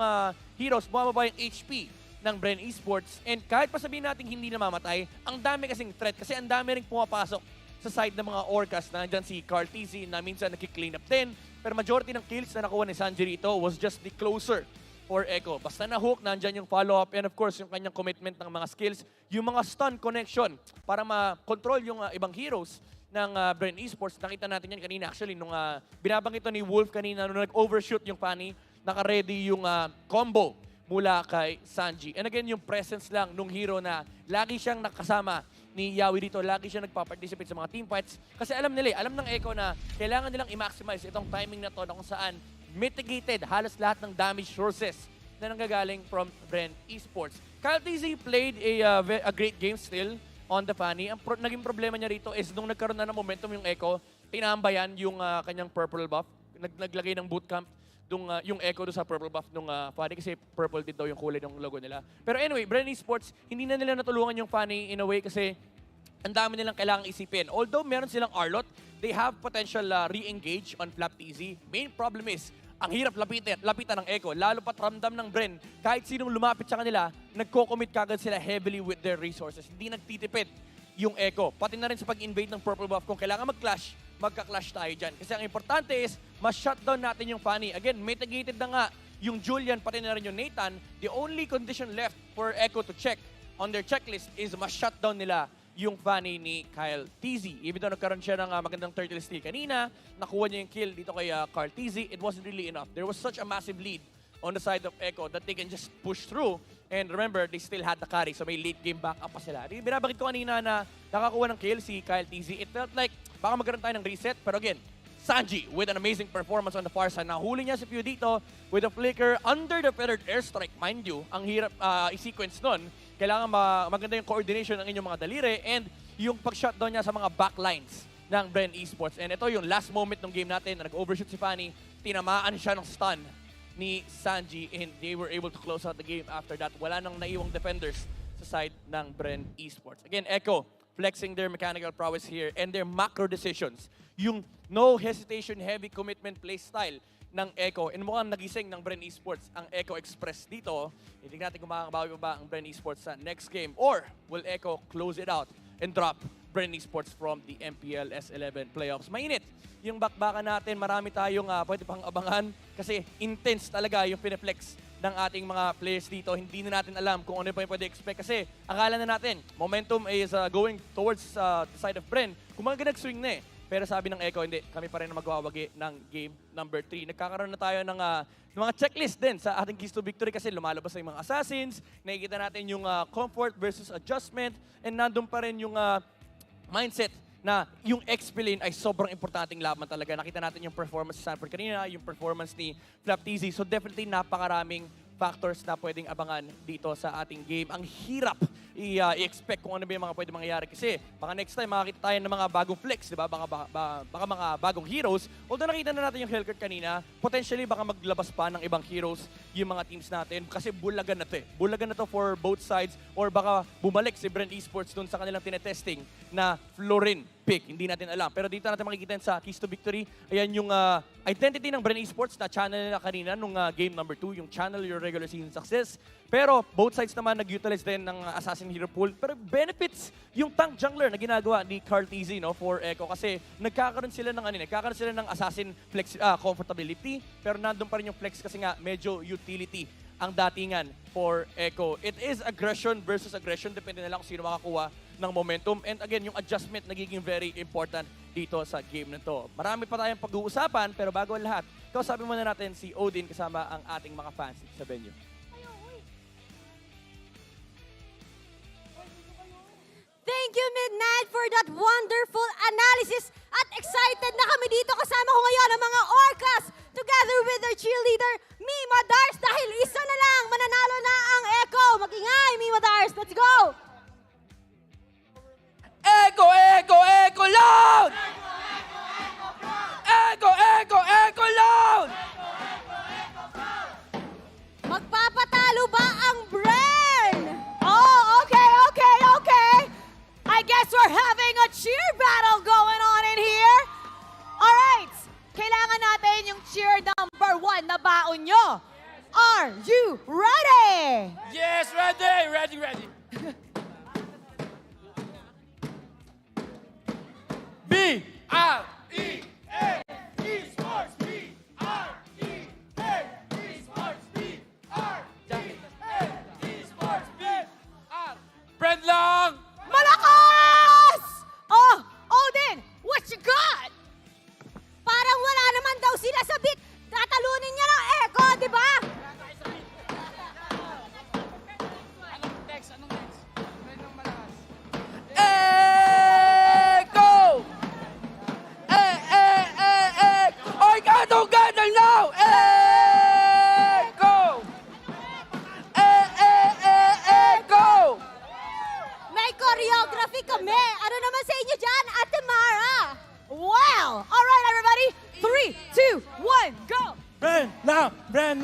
heroes, bumababa yung HP ng Bren Esports. And kahit pa sabihin natin hindi namamatay, ang dami kasing threat kasi ang dami ring pumapasok sa side ng mga Orcas. Nandyan si Carl TZ na minsan nagki-clean up din. Pero majority ng kills na nakuha ni Sanji rito was just the closer for Echo. Basta na-hook, nandyan yung follow-up and of course yung kanyang commitment ng mga skills. Yung mga stun connection para ma-control yung ibang heroes ng Bren Esports. Nakita natin yan kanina actually nung binabanggit ito ni Wolf kanina nung nag-overshoot yung Fanny, naka-ready yung combo mula kay Sanji. And again, yung presence lang nung hero na lagi siyang nakasama ni Yawi dito, lagi siya nagpa-participate sa mga team fights. Kasi alam nila, alam ng Echo na kailangan nilang i-maximize itong timing na to na kung saan mitigated halos lahat ng damage sources na nanggagaling from Bren Esports. Kyle TZ played a great game still on the Fanny. Ang naging problema niya rito is nung nagkaroon na ng momentum yung Echo, tinambayan yung kanyang purple buff. Naglagay ng bootcamp yung Echo do sa purple buff nung Fanny kasi purple din daw yung kulay ng logo nila. Pero anyway, Bren Esports, hindi na nila natulungan yung Fanny in a way kasi ang dami nilang kailangang isipin. Although meron silang Arlot, they have potential re-engage on Flap TZ. Main problem is, ang hirap lapitan ng Echo. Lalo pat ramdam ng Bren, kahit sinong lumapit sa kanila, nagko-commit kagad sila heavily with their resources. Hindi nagtitipid yung Echo. Pati na rin sa pag-invade ng purple buff, kung kailangan mag-clash, magka-clash tayo dyan. Kasi ang importante is, mas-shutdown natin yung Fanny. Again, mitigated na nga yung Julian, pati na rin yung Nathan. The only condition left for Echo to check on their checklist is mas-shutdown nila yung Fanny ni Kyle TZ. Even though nagkaroon siya ng magandang turtle steal kanina, nakuha niya yung kill dito kay Carl TZ, it wasn't really enough. There was such a massive lead on the side of Echo that they can just push through. And remember, they still had the carry, so may late game backup pa sila. Binabagit ko kanina na nakakuha ng kill si Kyle TZ. It felt like baka magkaroon tayo ng reset, pero again, Sanji with an amazing performance on the far side. Nahuli niya si Pew dito with a flicker under the feathered airstrike. Mind you, ang hirap i-sequence nun. Kailangan maganda yung coordination ng inyong mga daliri and yung pag-shutdown niya sa mga backlines ng Bren Esports. And ito yung last moment ng game natin na nag-overshoot si Fanny. Tinamaan siya ng stun ni Sanji and they were able to close out the game after that. Wala nang naiwang defenders sa side ng Bren Esports. Again, Echo flexing their mechanical prowess here and their macro decisions. Yung no hesitation, heavy commitment play style ng Echo. And mukhang nagising ng Bren Esports ang Echo Express dito. Hindi natin kung makakabawi pa ba ang Bren Esports sa next game. Or will Echo close it out and drop Bren Esports from the MPL S11 playoffs? Mainit yung bakbakan natin. Marami tayong pwede pang abangan kasi intense talaga yung pineflex ng ating mga players dito. Hindi na natin alam kung ano pa yung pwede expect kasi akala na natin momentum is going towards the side of Bren. Kumaga nag-swing na eh. Pero sabi ng Echo, hindi, kami pa rin na magwawagi ng game number 3. Nagkakaroon na tayo ng mga checklist din sa ating keys to victory kasi lumalabas na yung mga assassins, nakikita natin yung comfort versus adjustment, and nandun pa rin yung mindset na yung XP lane ay sobrang importanteng laban talaga. Nakita natin yung performance sa Sanford kanina, yung performance ni Flap TZ. So definitely napakaraming factors na pwedeng abangan dito sa ating game. Ang hirap i-expect kung ano ba yung mga pwede mangyayari kasi baka next time makakita tayo ng mga bagong flex, di ba? Baka mga bagong heroes. Although nakita na natin yung Hellcurt kanina, potentially baka maglabas pa ng ibang heroes yung mga teams natin kasi bulagan na to eh. Bulagan na to for both sides or baka bumalik si Bren Esports dun sa kanilang tinetesting na Florin pick. Hindi natin alam. Pero dito natin makikita sa Keys to Victory, ayan yung identity ng Bren Esports na channel nila kanina nung game number 2, yung channel your regular season success. Pero both sides naman nag-utilize din ng Assassin Hero Pool. Pero benefits yung tank jungler na ginagawa ni Carl TZ for Echo kasi nagkakaroon sila ng Assassin flex, comfortability pero nandun pa rin yung flex kasi nga medyo utility ang datingan for Echo. It is aggression versus aggression. Depende na lang kung sino makakuha ng momentum. And again, yung adjustment nagiging very important dito sa game na to. Marami pa tayong pag-uusapan pero bago ang lahat, kausapin muna natin si Odin kasama ang ating mga fans sa venue. Thank you, Midnight, for that wonderful analysis. At excited na kami dito. Kasama ko ngayon ang mga Orcas together with their cheerleader, Mima Dars. Dahil isa na lang, mananalo na ang Echo. Mag-ingay, Mima Dars. Let's go! Echo, Echo, Echo loud! Echo, Echo, Echo loud! Magpapatalo ba ang Bren? Oh, okay. I guess we're having a cheer battle going on in here. Alright, kailangan natin yung cheer number 1 na baon nyo. Are you ready? Yes, ready. B-R-E-A, esports, B-R-E-A, esports, B-R-E-A, esports, B-R. Brand lang! Malakas! Oh, Odin, what you got? Parang wala naman daw sila sa beat. Tatalunin niya ng echo, di ba? Echo! Oy, gadong now! Echo! Echo! May choreography kami. Ano naman sa inyo dyan, Ate Mara? Wow! All right, everybody. 3, 2, 1, go! Brand lang! Brand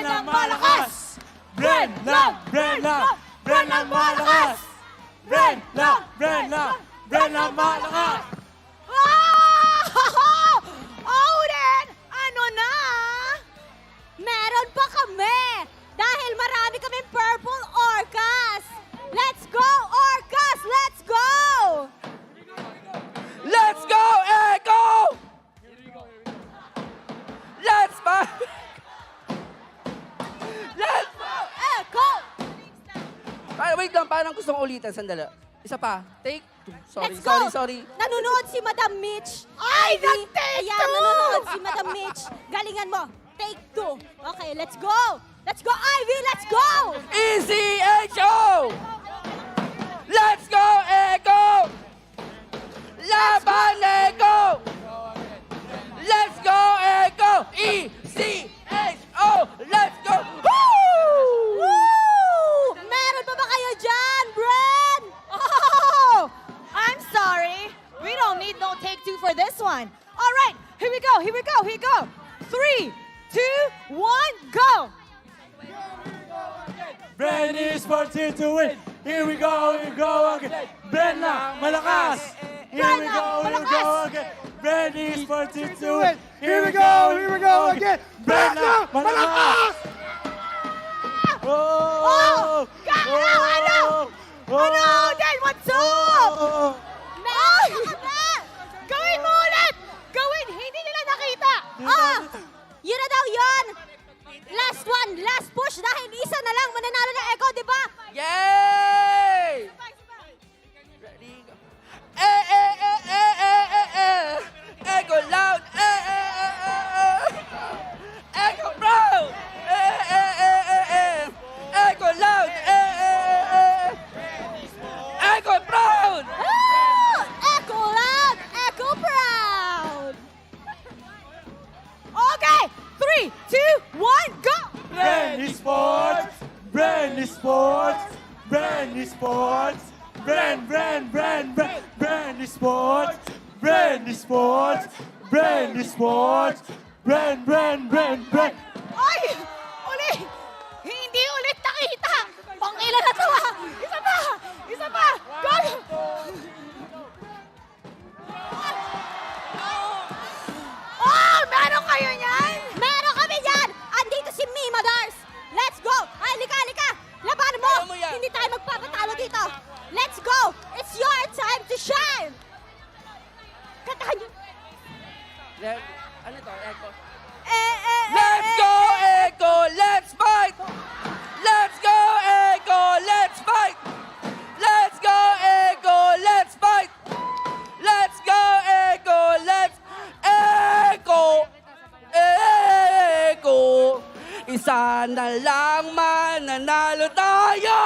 ng malakas! Brand lang! Brand ng malakas! Brand lang malakas! Ah! Odin, ano na? Meron pa kami. Dahil marami kaming purple orcas. Let's go, orcas! Let's go! Let's go, Echo! Let's go! Echo! Wait lang, parang gusto kong ulitan. Sandali. Isa pa. Take 2. Let's go! Sorry. Nanonood si Madam Mitch. Ay, Ivy. nag-take Ayan, two! nanonood si Madam Mitch. Galingan mo. Take 2. Okay, let's go! Let's go, Ivy! Let's go! ECHO! Let's go, Echo! Laban, Echo! Let's go, Echo! ECHO! Let's go! Woo! Woo! Meron pa ba kayo dyan, Bren? Oh! I'm sorry. We don't need no take 2 for this one. All right, here we go. 3, 2, 1, go! Brand esports here to win. Here we go again. Brand lang, malakas. Here we go again. Brand esports here to win. Here we go again. Brand lang, malakas. Oh! Ano, Odin? What's up? Ay! Gawin mo ulit! Gawin! Hindi nila nakita! Yun na daw yun! Last one, last push dahil isa na lang mananalo ng Echo, di ba? Yay! Echo loud! Echo proud! Echo loud! Echo proud! Echo loud! Echo proud! Okay! 3, 2, 1, go! Brand esports! Brand esports! Brand esports! Brand esports! Brand esports! Brand esports! Brand! Ay! Uli! Hindi ulit nakita! Pang-ilan na to ha! Isa pa! Go! Oh! Meron kayo niyan? Meron kami yan! Andito si Mima Dars! Let's go! Ay, lika! Labanan mo! Hindi tayo magpapatalo dito! Let's go! It's your time to shine! Kantahan niyo! Ano to? Echo. Let's go, Echo! Let's fight! Let's go, Echo! Let's fight! Let's go, Echo! Let's fight! Let's go, Echo! Let's... Echo! Isa na lang mananalo tayo!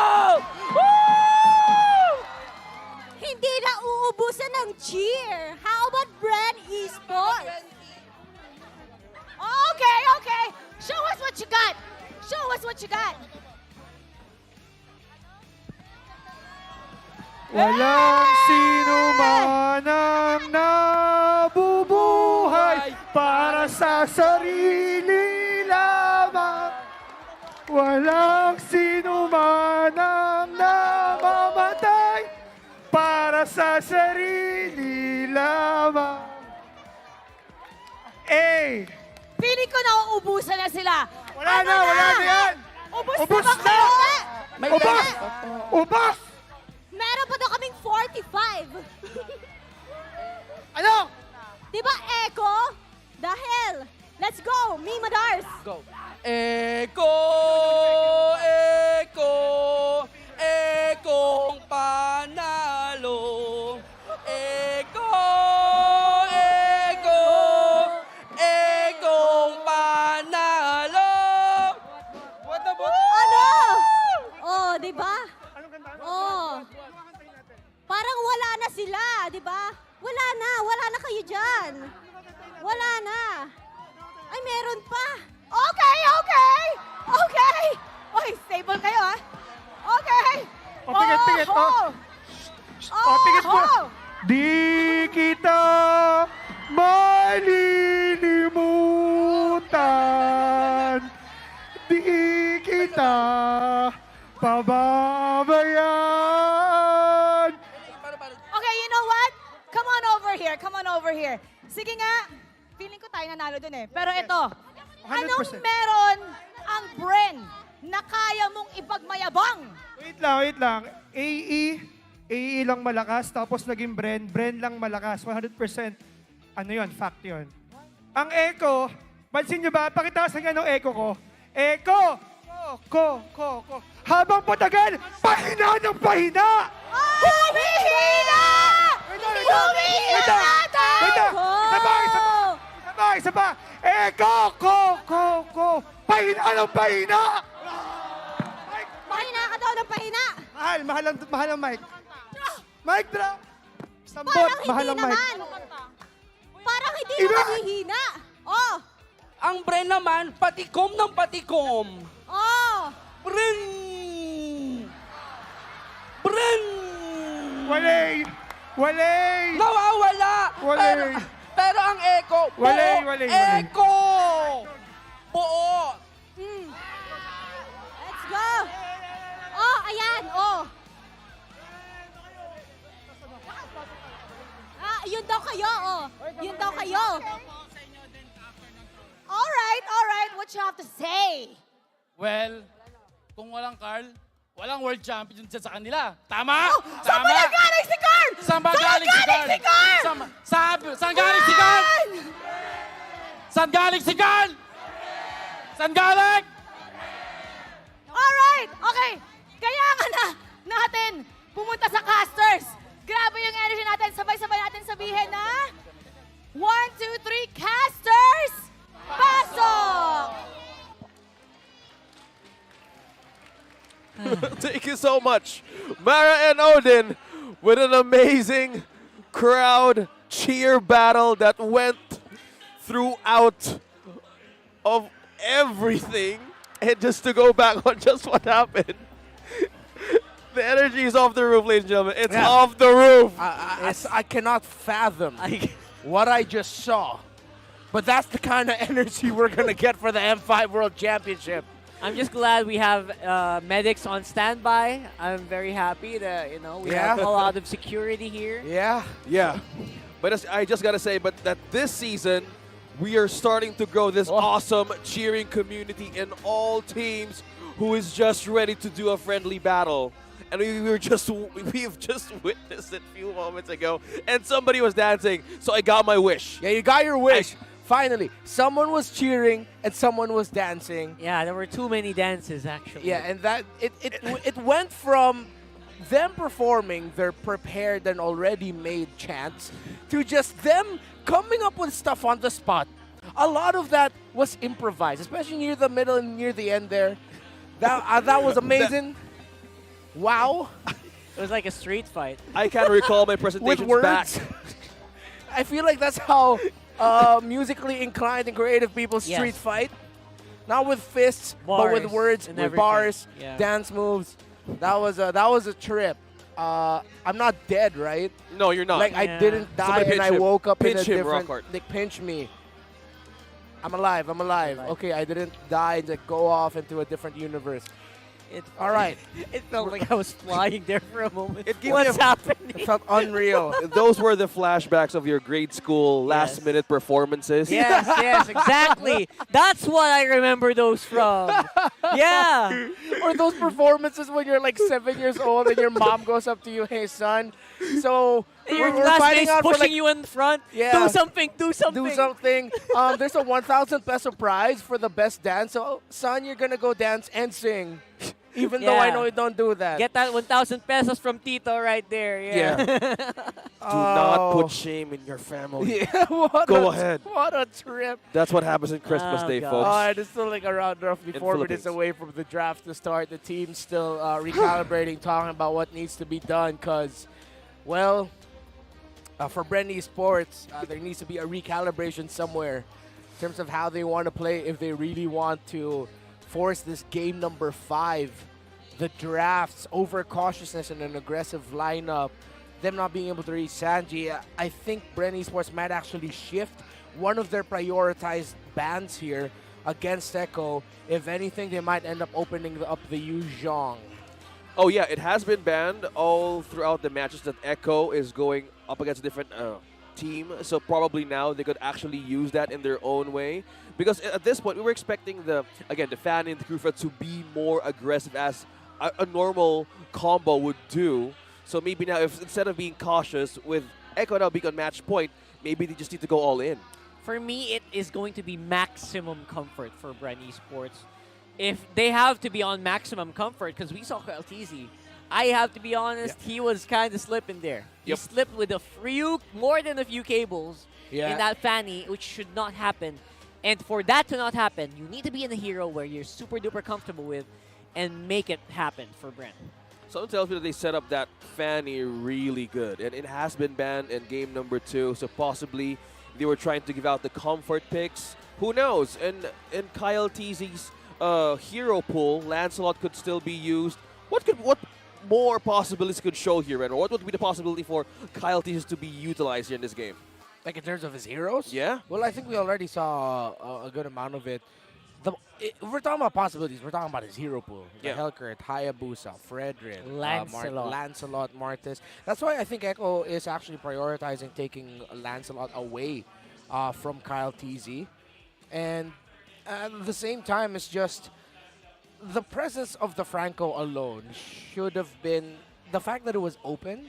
Woo! Hindi na uubusan ng cheer. How about Brand Esports? Okay. Show us what you got. Walang sino man ang nabubuhay para sa sarili lamang. Walang sino man ang namamatay para sa sarili lamang. Feeling ko nauubusan na sila. Wala na yan! Ubus na ba kayo? May Ubos! pera. Ubos! Meron pa daw kaming 45. Ano? Di ba, Echo? Dahil, let's go, Mima Dars. Go. Eko, Eko, Ekong panalo. Eko, Eko, Ekong panalo. Ano? Oh, di ba? Oh. Parang wala na sila, di ba? Wala na kayo dyan. Wala na. Ay, meron pa. Okay. Oy, stable kayo, ha? Okay. Oh, pigit. Pigit mo. Di kita malilimutan. Di kita pababayaan. Okay, you know what? Come on over here. Sige nga, feeling ko tayo nanalo dun eh. Pero ito, 100%. anong meron ang Bren na kaya mong ipagmayabang? Wait lang. AE lang malakas, tapos naging Bren lang malakas. 100%. Ano yun? Fact yun. Ang echo, pansin nyo ba? Pakita sa nga ng echo ko. Echo! Ko. Habang patagal, pahina ng pahina! Humihina! Humihina natin! Isa pa! Echo! Ko! Pahina ng pahina! Pahina ka daw ng pahina! Mahal ang mic. Mic drop! Sambot, Parang mahal hindi ang mic. naman. Parang hindi naman hihina. Oh! Ang Bren naman, patikom ng patikom. Oh! Bren! Bren! Walay! Nawawala! Walay! Pero ang echo, Walay. Echo! Buo! Let's go! Oh, ayan, oh. Yun daw kayo, oh. Yun daw kayo. All right. What you have to say? Well, kung walang Carl, walang world champion dyan sa kanila. Tama? Oh, saan ba nagaling si Carl? Saan ba galing si Carl? Saan galing si Carl? Saan galing si Carl? Saan galing? All right, okay. Kaya nga natin pumunta sa casters. Grabe yung energy natin. Sabay-sabay natin sabihin na 1, 2, 3, casters! Pasok! Thank you so much, Mara and Odin, with an amazing crowd cheer battle that went throughout of everything. And just to go back on just what happened, the energy is off the roof, ladies and gentlemen. It's off the roof. I cannot fathom what I just saw. But that's the kind of energy we're going to get for the M5 World Championship. I'm just glad we have medics on standby. I'm very happy that, we have a lot of security here. Yeah. But I just got to say, that this season, we are starting to grow this awesome cheering community in all teams who is just ready to do a friendly battle. And we've just witnessed it a few moments ago, and somebody was dancing, so I got my wish. Yeah, you got your wish. Finally, someone was cheering and someone was dancing. Yeah, there were too many dances, actually. Yeah, and that it went from them performing their prepared and already made chants to just them coming up with stuff on the spot. A lot of that was improvised, especially near the middle and near the end there. That was amazing. Wow. It was like a street fight. I can't recall my presentations back. I feel like that's how musically inclined and creative people street fight. Not with fists, but with words, with bars, dance moves. That was a trip. I'm not dead, right? No, you're not. Like I didn't die and I woke up in a different. Rockhart. They pinch me. I'm alive. Okay, I didn't die and like, go off into a different universe. All right. It felt like I was flying there for a moment. It gave What's happening? It felt unreal. Those were the flashbacks of your grade school last-minute performances. Yes, yes, exactly. That's what I remember those from. Yeah. Or those performances when you're like 7 years old and your mom goes up to you, hey, son, so Your we're fighting classmates out for pushing like, you in front. Yeah. Do something, do something. do something. There's a 1,000 peso prize for the best dance. So, son, you're going to go dance and sing. Even though I Yeah. know you don't do that. Get that 1,000 pesos from Tito right there. Yeah. Do not put shame in your family. Yeah, Go ahead. What a trip. That's what happens in Christmas Oh, Day, God. folks. And it's still like around roughly 4 minutes Philippines. away from the draft to start. The team's still recalibrating, talking about what needs to be done because, well, for Brenny Sports, there needs to be a recalibration somewhere in terms of how they want to play if they really want to force this game number 5. The drafts, overcautiousness, and an aggressive lineup, them not being able to reach Sanji. I think Brenny Sports might actually shift one of their prioritized bans here against Echo. If anything, they might end up opening up the Yu Zhong. Oh, yeah, it has been banned all throughout the matches that Echo is going up against a different team. So probably now they could actually use that in their own way. Because at this point, we were expecting the Fanny and the Krufa to be more aggressive as a normal combo would do. So maybe now, if instead of being cautious with Echo now being on match point, maybe they just need to go all in. For me, it is going to be maximum comfort for Brenny Sports. If they have to be on maximum comfort, because we saw Kyle Teasy, I have to be honest, he was kind of slipping there. He slipped with more than a few cables in that Fanny, which should not happen. And for that to not happen, you need to be in a hero where you're super duper comfortable with and make it happen for Brent. Something tells me that they set up that Fanny really good. And it has been banned in game number 2, so possibly they were trying to give out the comfort picks. Who knows? And in Kyle Teasy's hero pool, Lancelot could still be used. What more possibilities could show here, Ren? Or what would be the possibility for Kyle Teasy to be utilized here in this game? Like in terms of his heroes? Yeah. Well, I think we already saw a good amount of it. If we're talking about possibilities, we're talking about his hero pool. Yeah. Helkert, Hayabusa, Fredrin, Lancelot. Martes. That's why I think Echo is actually prioritizing taking Lancelot away from Kyle Teasy. And at the same time, it's just the presence of the Franco alone should have been, the fact that it was open,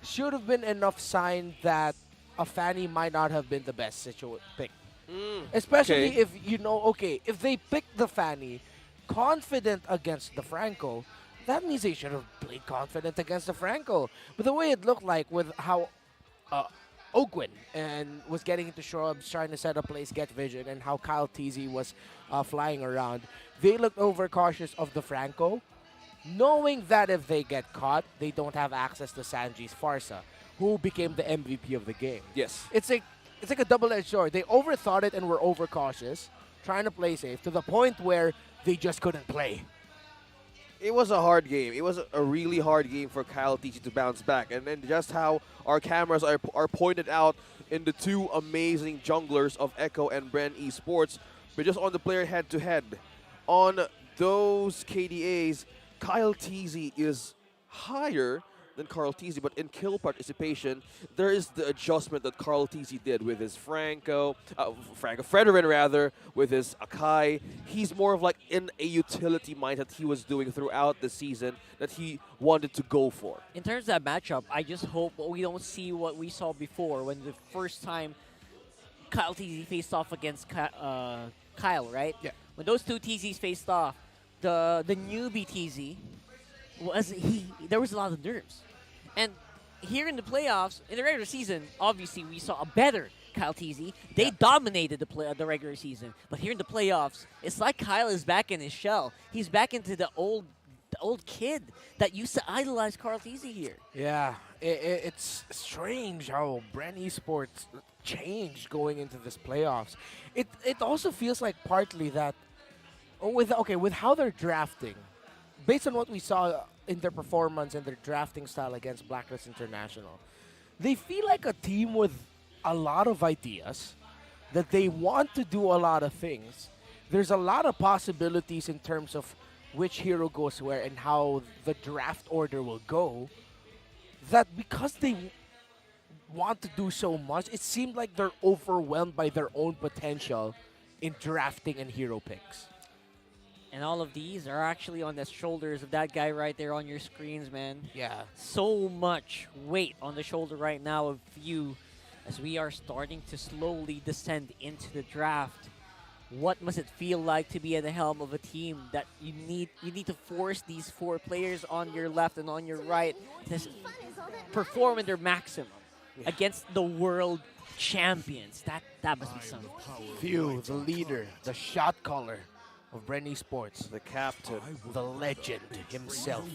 should have been enough sign that a Fanny might not have been the best pick. Especially if you know, if they pick the Fanny confident against the Franco, that means they should have played confident against the Franco. But the way it looked like with how Ogwin and was getting into shrubs, trying to set up plays, get vision, and how Kyle Teasy was flying around, they looked overcautious of the Franco, knowing that if they get caught, they don't have access to Sanji's Farsa, who became the MVP of the game. Yes. It's like a double-edged sword. They overthought it and were overcautious, trying to play safe, to the point where they just couldn't play. It was a hard game. It was a really hard game for Kyle Teasy to bounce back. And then just how our cameras are pointed out in the two amazing junglers of Echo and Bren Esports, but just on the player head-to-head. On those KDAs, Kyle Teasy is higher than Carl Teasy, but in kill participation, there is the adjustment that Carl Teasy did with his Fredrin rather, with his Akai. He's more of like in a utility mindset he was doing throughout the season that he wanted to go for. In terms of that matchup, I just hope we don't see what we saw before when the first time Kyle Teasy faced off against Kyle, right? Yeah. When those two TZs faced off, the newbie TZ there was a lot of nerves. And here in the playoffs, in the regular season, obviously we saw a better Kyle TZ. They dominated the regular season. But here in the playoffs, it's like Kyle is back in his shell. He's back into the old kid that used to idolize Carl TZ here. Yeah, it's strange how Bren Esports changed going into this playoffs. It also feels like partly that with how they're drafting, based on what we saw in their performance and their drafting style against Blacklist International, they feel like a team with a lot of ideas, that they want to do a lot of things. There's a lot of possibilities in terms of which hero goes where and how the draft order will go, that because they want to do so much, it seemed like they're overwhelmed by their own potential in drafting and hero picks. And all of these are actually on the shoulders of that guy right there on your screens, man. Yeah. So much weight on the shoulder right now of you as we are starting to slowly descend into the draft. What must it feel like to be at the helm of a team that you need to force these 4 players on your left and on your right to perform at their maximum against the world champions? That must be something. View, the leader, the shot caller of Bren Esports, the captain, the legend himself,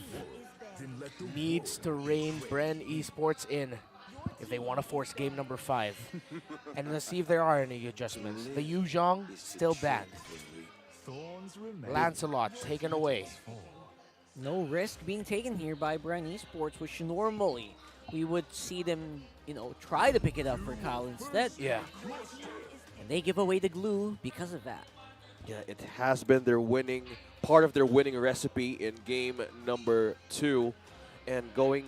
needs to rein Bren Esports in if they want to force game number 5. And let's see if there are any adjustments. The Yuzhong, still banned. Lancelot, taken away. No risk being taken here by Bren Esports, which normally we would see them, try to pick it up for Kyle instead. Yeah. And they give away the glue because of that. Yeah, it has been part of their winning recipe in game number 2. And going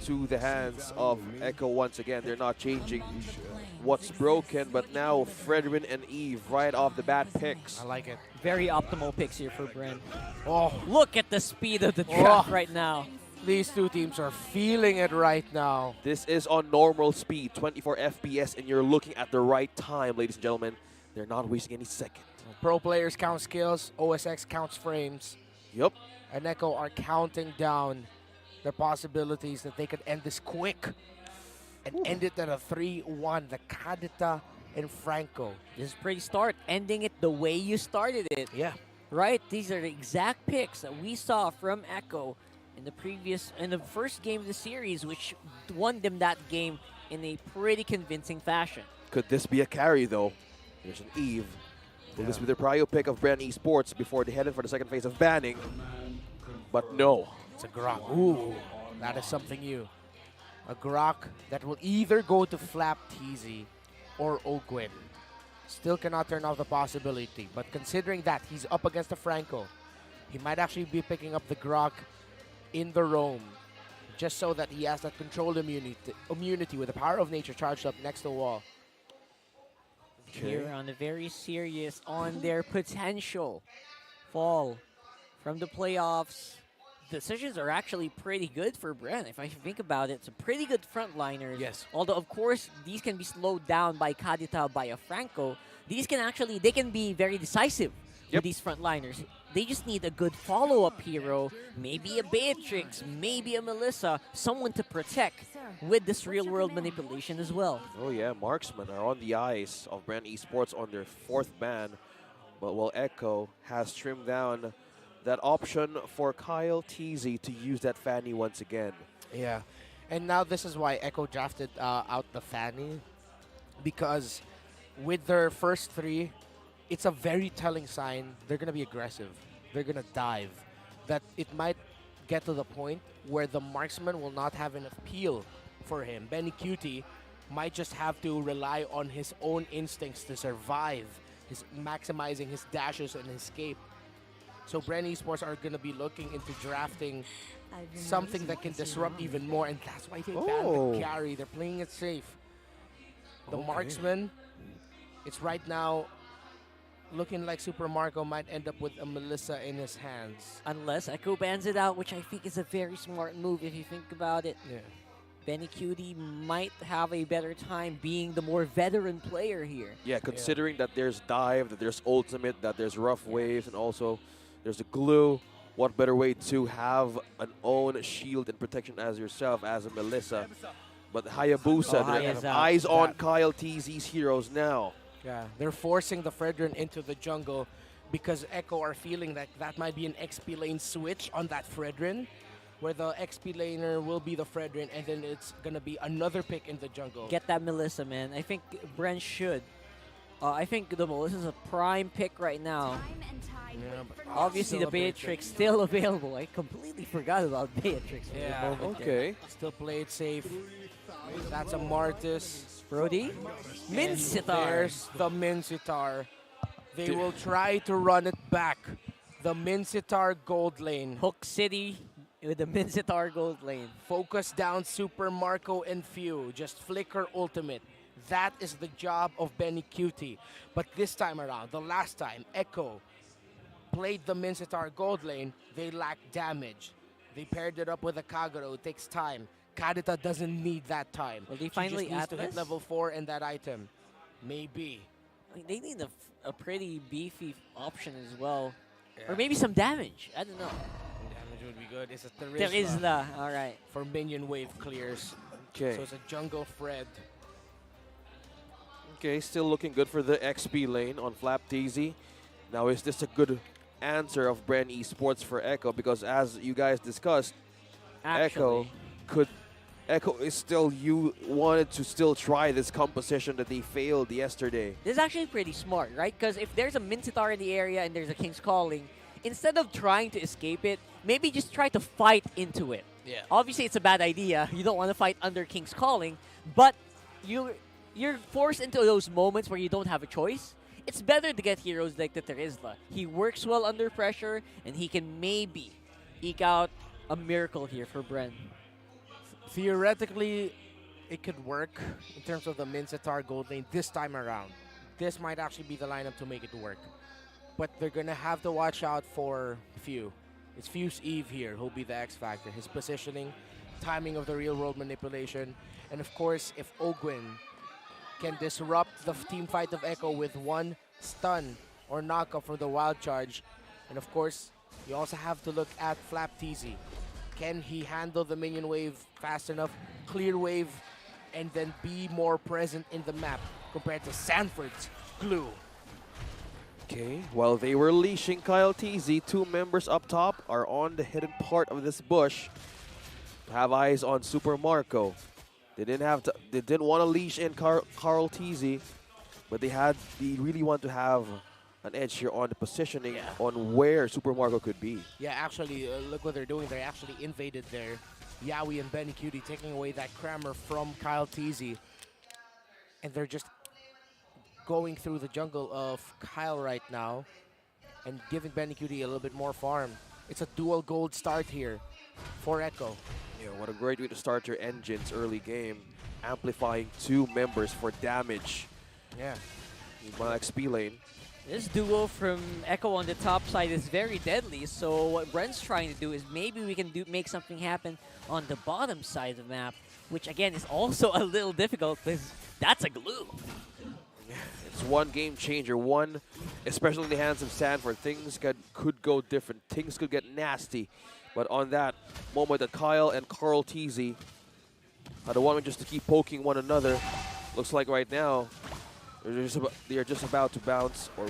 to the hands of Echo once again. They're not changing what's broken, but now Fredrin and Eve right off the bat picks. I like it. Very optimal picks here for Bren. Oh, look at the speed of the draft right now. These 2 teams are feeling it right now. This is on normal speed, 24 FPS, and you're looking at the right time, ladies and gentlemen. They're not wasting any second. Pro players count skills, OSX counts frames. Yep. And Echo are counting down their possibilities that they could end this quick and end it at a 3-1. The Kadita and Franco. This is a pretty start, ending it the way you started it. Yeah. Right? These are the exact picks that we saw from Echo in the first game of the series, which won them that game in a pretty convincing fashion. Could this be a carry, though? There's an Eve. Will this be the prio pick of Bren Esports before they head in for the second phase of banning? But no. It's a Grok. Ooh, that is something new. A Grok that will either go to Flap TZ or Ogwin. Still cannot turn off the possibility. But considering that he's up against the Franco, he might actually be picking up the Grok in the roam, just so that he has that controlled immunity with the power of nature charged up next to the wall. Here on the very serious on their potential fall from the playoffs. Decisions are actually pretty good for Bren. If I think about it, it's a pretty good frontliners. Yes. Although, of course, these can be slowed down by Kadita, by a Franco. They can be very decisive with these frontliners. They just need a good follow-up hero, maybe a Beatrix, maybe a Melissa, someone to protect with this real-world manipulation as well. Oh yeah, marksmen are on the ice of Bren Esports on their 4th ban, but while Echo has trimmed down that option for Kyle TZ to use that Fanny once again. Yeah, and now this is why Echo drafted out the Fanny, because with their first 3, it's a very telling sign they're going to be aggressive. They're going to dive. That it might get to the point where the marksman will not have enough peel for him. Benny Cutie might just have to rely on his own instincts to survive, maximizing his dashes and escape. So Bren Esports are going to be looking into drafting something that can disrupt even more, and that's why they banned the carry. They're playing it safe. The marksman, it's right now looking like Super Marco might end up with a Melissa in his hands. Unless Echo bans it out, which I think is a very smart move if you think about it. Yeah. Benny Cutie might have a better time being the more veteran player here. Yeah, considering that there's dive, that there's ultimate, that there's rough waves, and also there's a glue. What better way to have an own shield and protection as yourself as a Melissa? But Hayabusa, eyes on Kyle TZ's heroes now. Yeah, they're forcing the Fredrin into the jungle because Echo are feeling that that might be an XP lane switch on that Fredrin, where the XP laner will be the Fredrin, and then it's going to be another pick in the jungle. Get that Melissa, man. I think Bren should. I think the Melissa's a prime pick right now. Yeah, obviously, the Beatrix still available. I completely forgot about Beatrix. Yeah, okay. Still play it safe. That's a Martis. Brody. Mincitar. There's the Mincitar. They will try to run it back. the Minsitar Gold Lane. Hook City with the Minsitar Gold Lane. Focus down Super Marco and Few. Just flicker ultimate. That is the job of mengikuti. But this time around, the last time, Echo played the Minsitar Gold Lane, they lacked damage. They paired it up with a Kagero. It takes time. Kadita doesn't need that time. Will they She finally just needs add to hit this? level 4 and that item. Maybe. I mean, they need a pretty beefy option as well. Or maybe some damage. I don't know. Damage would be good. It's a Terizla. Terizla. All right. For minion wave clears. Okay. So it's a jungle Fred. Okay, still looking good for the XP lane on Flap TZ. Now, is this a good answer of Brand Esports for Echo? Because as you guys discussed, Actually, Echo is still, you wanted to still try this composition that they failed yesterday. this is actually pretty smart, right? Because if there's a Minsitar in the area and there's a King's Calling, instead of trying to escape it, maybe just try to fight into it. Yeah. Obviously, it's a bad idea. You don't want to fight under King's Calling, but you're forced into those moments where you don't have a choice. It's better to get heroes like the Terizla. He works well under pressure, and he can maybe eke out a miracle here for Bren. Theoretically, it could work in terms of the Minsitar Gold Lane this time around. This might actually be the lineup to make it work. But they're going to have to watch out for Few. It's Few's Eve here who'll be the X factor. His positioning, timing of the real world manipulation, and of course, if Ogwin can disrupt the team fight of Echo with one stun or knockup from the wild charge. And of course, you also have to look at Flap TZ. Can he handle the minion wave fast enough, clear wave, and then be more present in the map compared to Sanford's glue? Okay, while they were leashing Kyle TZ, two members up top are on the hidden part of this bush. Have eyes on Super Marco. They didn't want to leash in Carl TZ, but they really want to have an edge here on the positioning on where Super Marco could be. Yeah, actually, look what they're doing. They actually invaded there. Yawi and mengikuti taking away that Crammer from Kyle TZ. And they're just going through the jungle of Kyle right now and giving mengikuti a little bit more farm. It's a dual gold start here for Echo. Yeah, what a great way to start your engines early game. Amplifying two members for damage. Yeah. In my XP lane. This duo from Echo on the top side is very deadly, so what Bren's trying to do is maybe we can make something happen on the bottom side of the map, which again is also a little difficult because that's a glue. It's one game changer, especially in the hands of Sanford. Things could go different. Things could get nasty. But on that moment that Kyle and Carl TZ had wanted just to keep poking one another, looks like right now they're just about to bounce or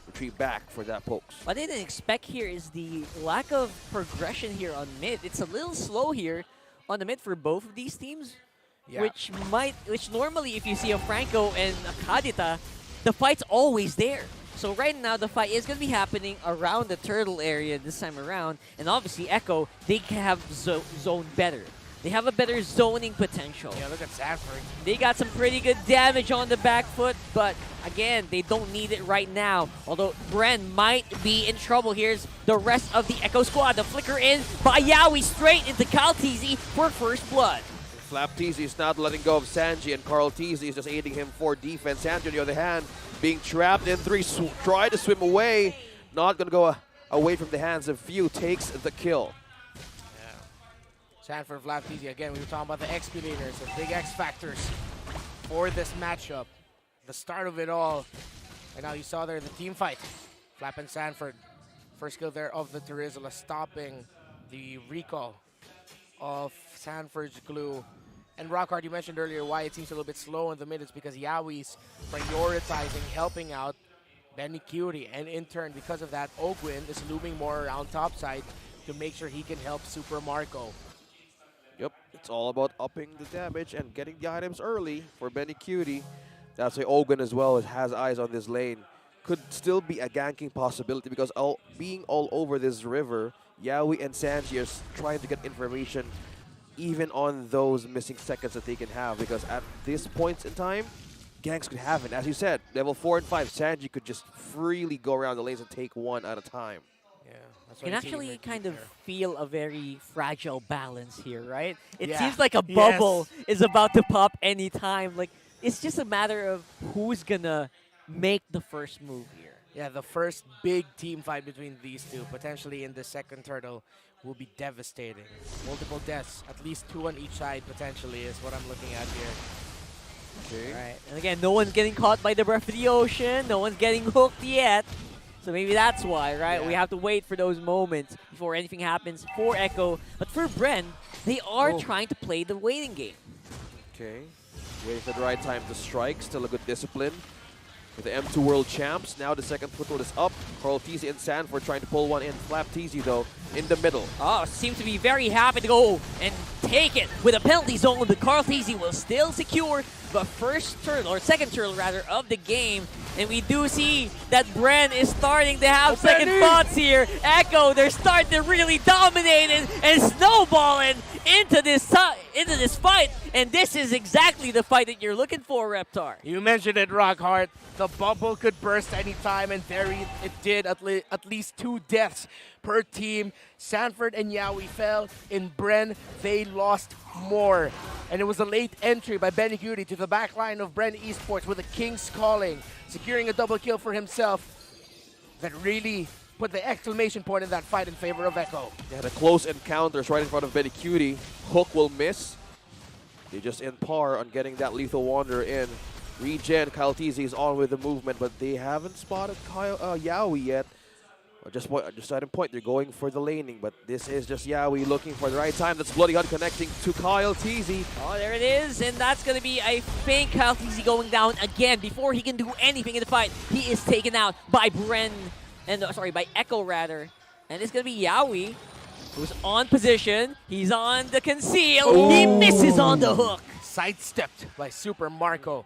retreat back for that pokes. What I didn't expect here is the lack of progression here on mid. It's a little slow here on the mid for both of these teams, which normally if you see a Franco and a Kadita, the fight's always there. So right now the fight is going to be happening around the turtle area this time around, and obviously Echo, they can have zone better. They have a better zoning potential. Yeah, look at Sanford. They got some pretty good damage on the back foot, but again, they don't need it right now. Although Bren might be in trouble. Here's the rest of the Echo squad. The flicker in by Yawi straight into Kyle TZ for first blood. Flap TZ is not letting go of Sanji, and Carl TZ is just aiding him for defense. Sanji, on the other hand, being trapped in three, try to swim away. Not going to go away from the hands of Few, takes the kill. Sanford, Flap TZ, again, we were talking about the XP laners, the big X factors for this matchup. The start of it all. And now you saw there the team fight. Flap and Sanford. First kill there of the Terizla, stopping the recall of Sanford's glue. And Rockhard, you mentioned earlier why it seems a little bit slow in the mid. It's because Yawi's prioritizing helping out mengikuti. And in turn, because of that, Ogwin is looming more around topside to make sure he can help Super Marco. Yep, it's all about upping the damage and getting the items early for mengikuti. That's why Ogwin as well has eyes on this lane. Could still be a ganking possibility because being all over this river, Yawi and Sanji are trying to get information even on those missing seconds that they can have, because at this point in time, ganks could happen. As you said, level 4 and 5, Sanji could just freely go around the lanes and take one at a time. Yeah, that's You can actually kind of feel a very fragile balance here, right? It Yeah. seems like a bubble is about to pop anytime. Like, it's just a matter of who's gonna make the first move here. Yeah, the first big team fight between these two, potentially in the second turtle, will be devastating. Multiple deaths, at least 2 on each side, potentially, is what I'm looking at here. Okay. Right. And again, no one's getting caught by the breath of the ocean. No one's getting hooked yet. So maybe that's why, right? Yeah. We have to wait for those moments before anything happens for Echo. But for Bren, they are trying to play the waiting game. Okay. Waiting for the right time to strike. Still a good discipline. With the M2 World Champs, now the second foothold is up. Carl Teasy and Sanford trying to pull one in. Flap Teasy, though, in the middle. Oh, seems to be very happy to go and take it with a penalty zone. But Carl Teasy will still secure the first turtle, or second turtle rather, of the game. And we do see that Bren is starting to have second thoughts here. Echo, they're starting to really dominate and snowballing into this fight. And this is exactly the fight that you're looking for, Reptar. You mentioned it, Rockhart. The bubble could burst anytime, and there it did. At least 2 deaths per team. Sanford and Yowie fell. In Bren, they lost more. And it was a late entry by Beniguti to the back line of Bren Esports with a King's Calling, securing a double kill for himself. That really put the exclamation point in that fight in favor of Echo. Yeah, the close encounters right in front of Beniguti. Hook will miss. They just in par on getting that Lethal Wanderer in. Regen, Kyle Teasy is on with the movement, but they haven't spotted Yowie yet. Just at a point, they're going for the laning, but this is just Yowie looking for the right time. That's Bloody Hunt connecting to Kyle Teasy. Oh, there it is, and that's going to be, I think, Kyle Teasy going down again. Before he can do anything in the fight, he is taken out by Bren, and by Echo rather. And it's going to be Yowie, who's on position. He's on the conceal. Ooh. He misses on the hook. Sidestepped by Super Marco.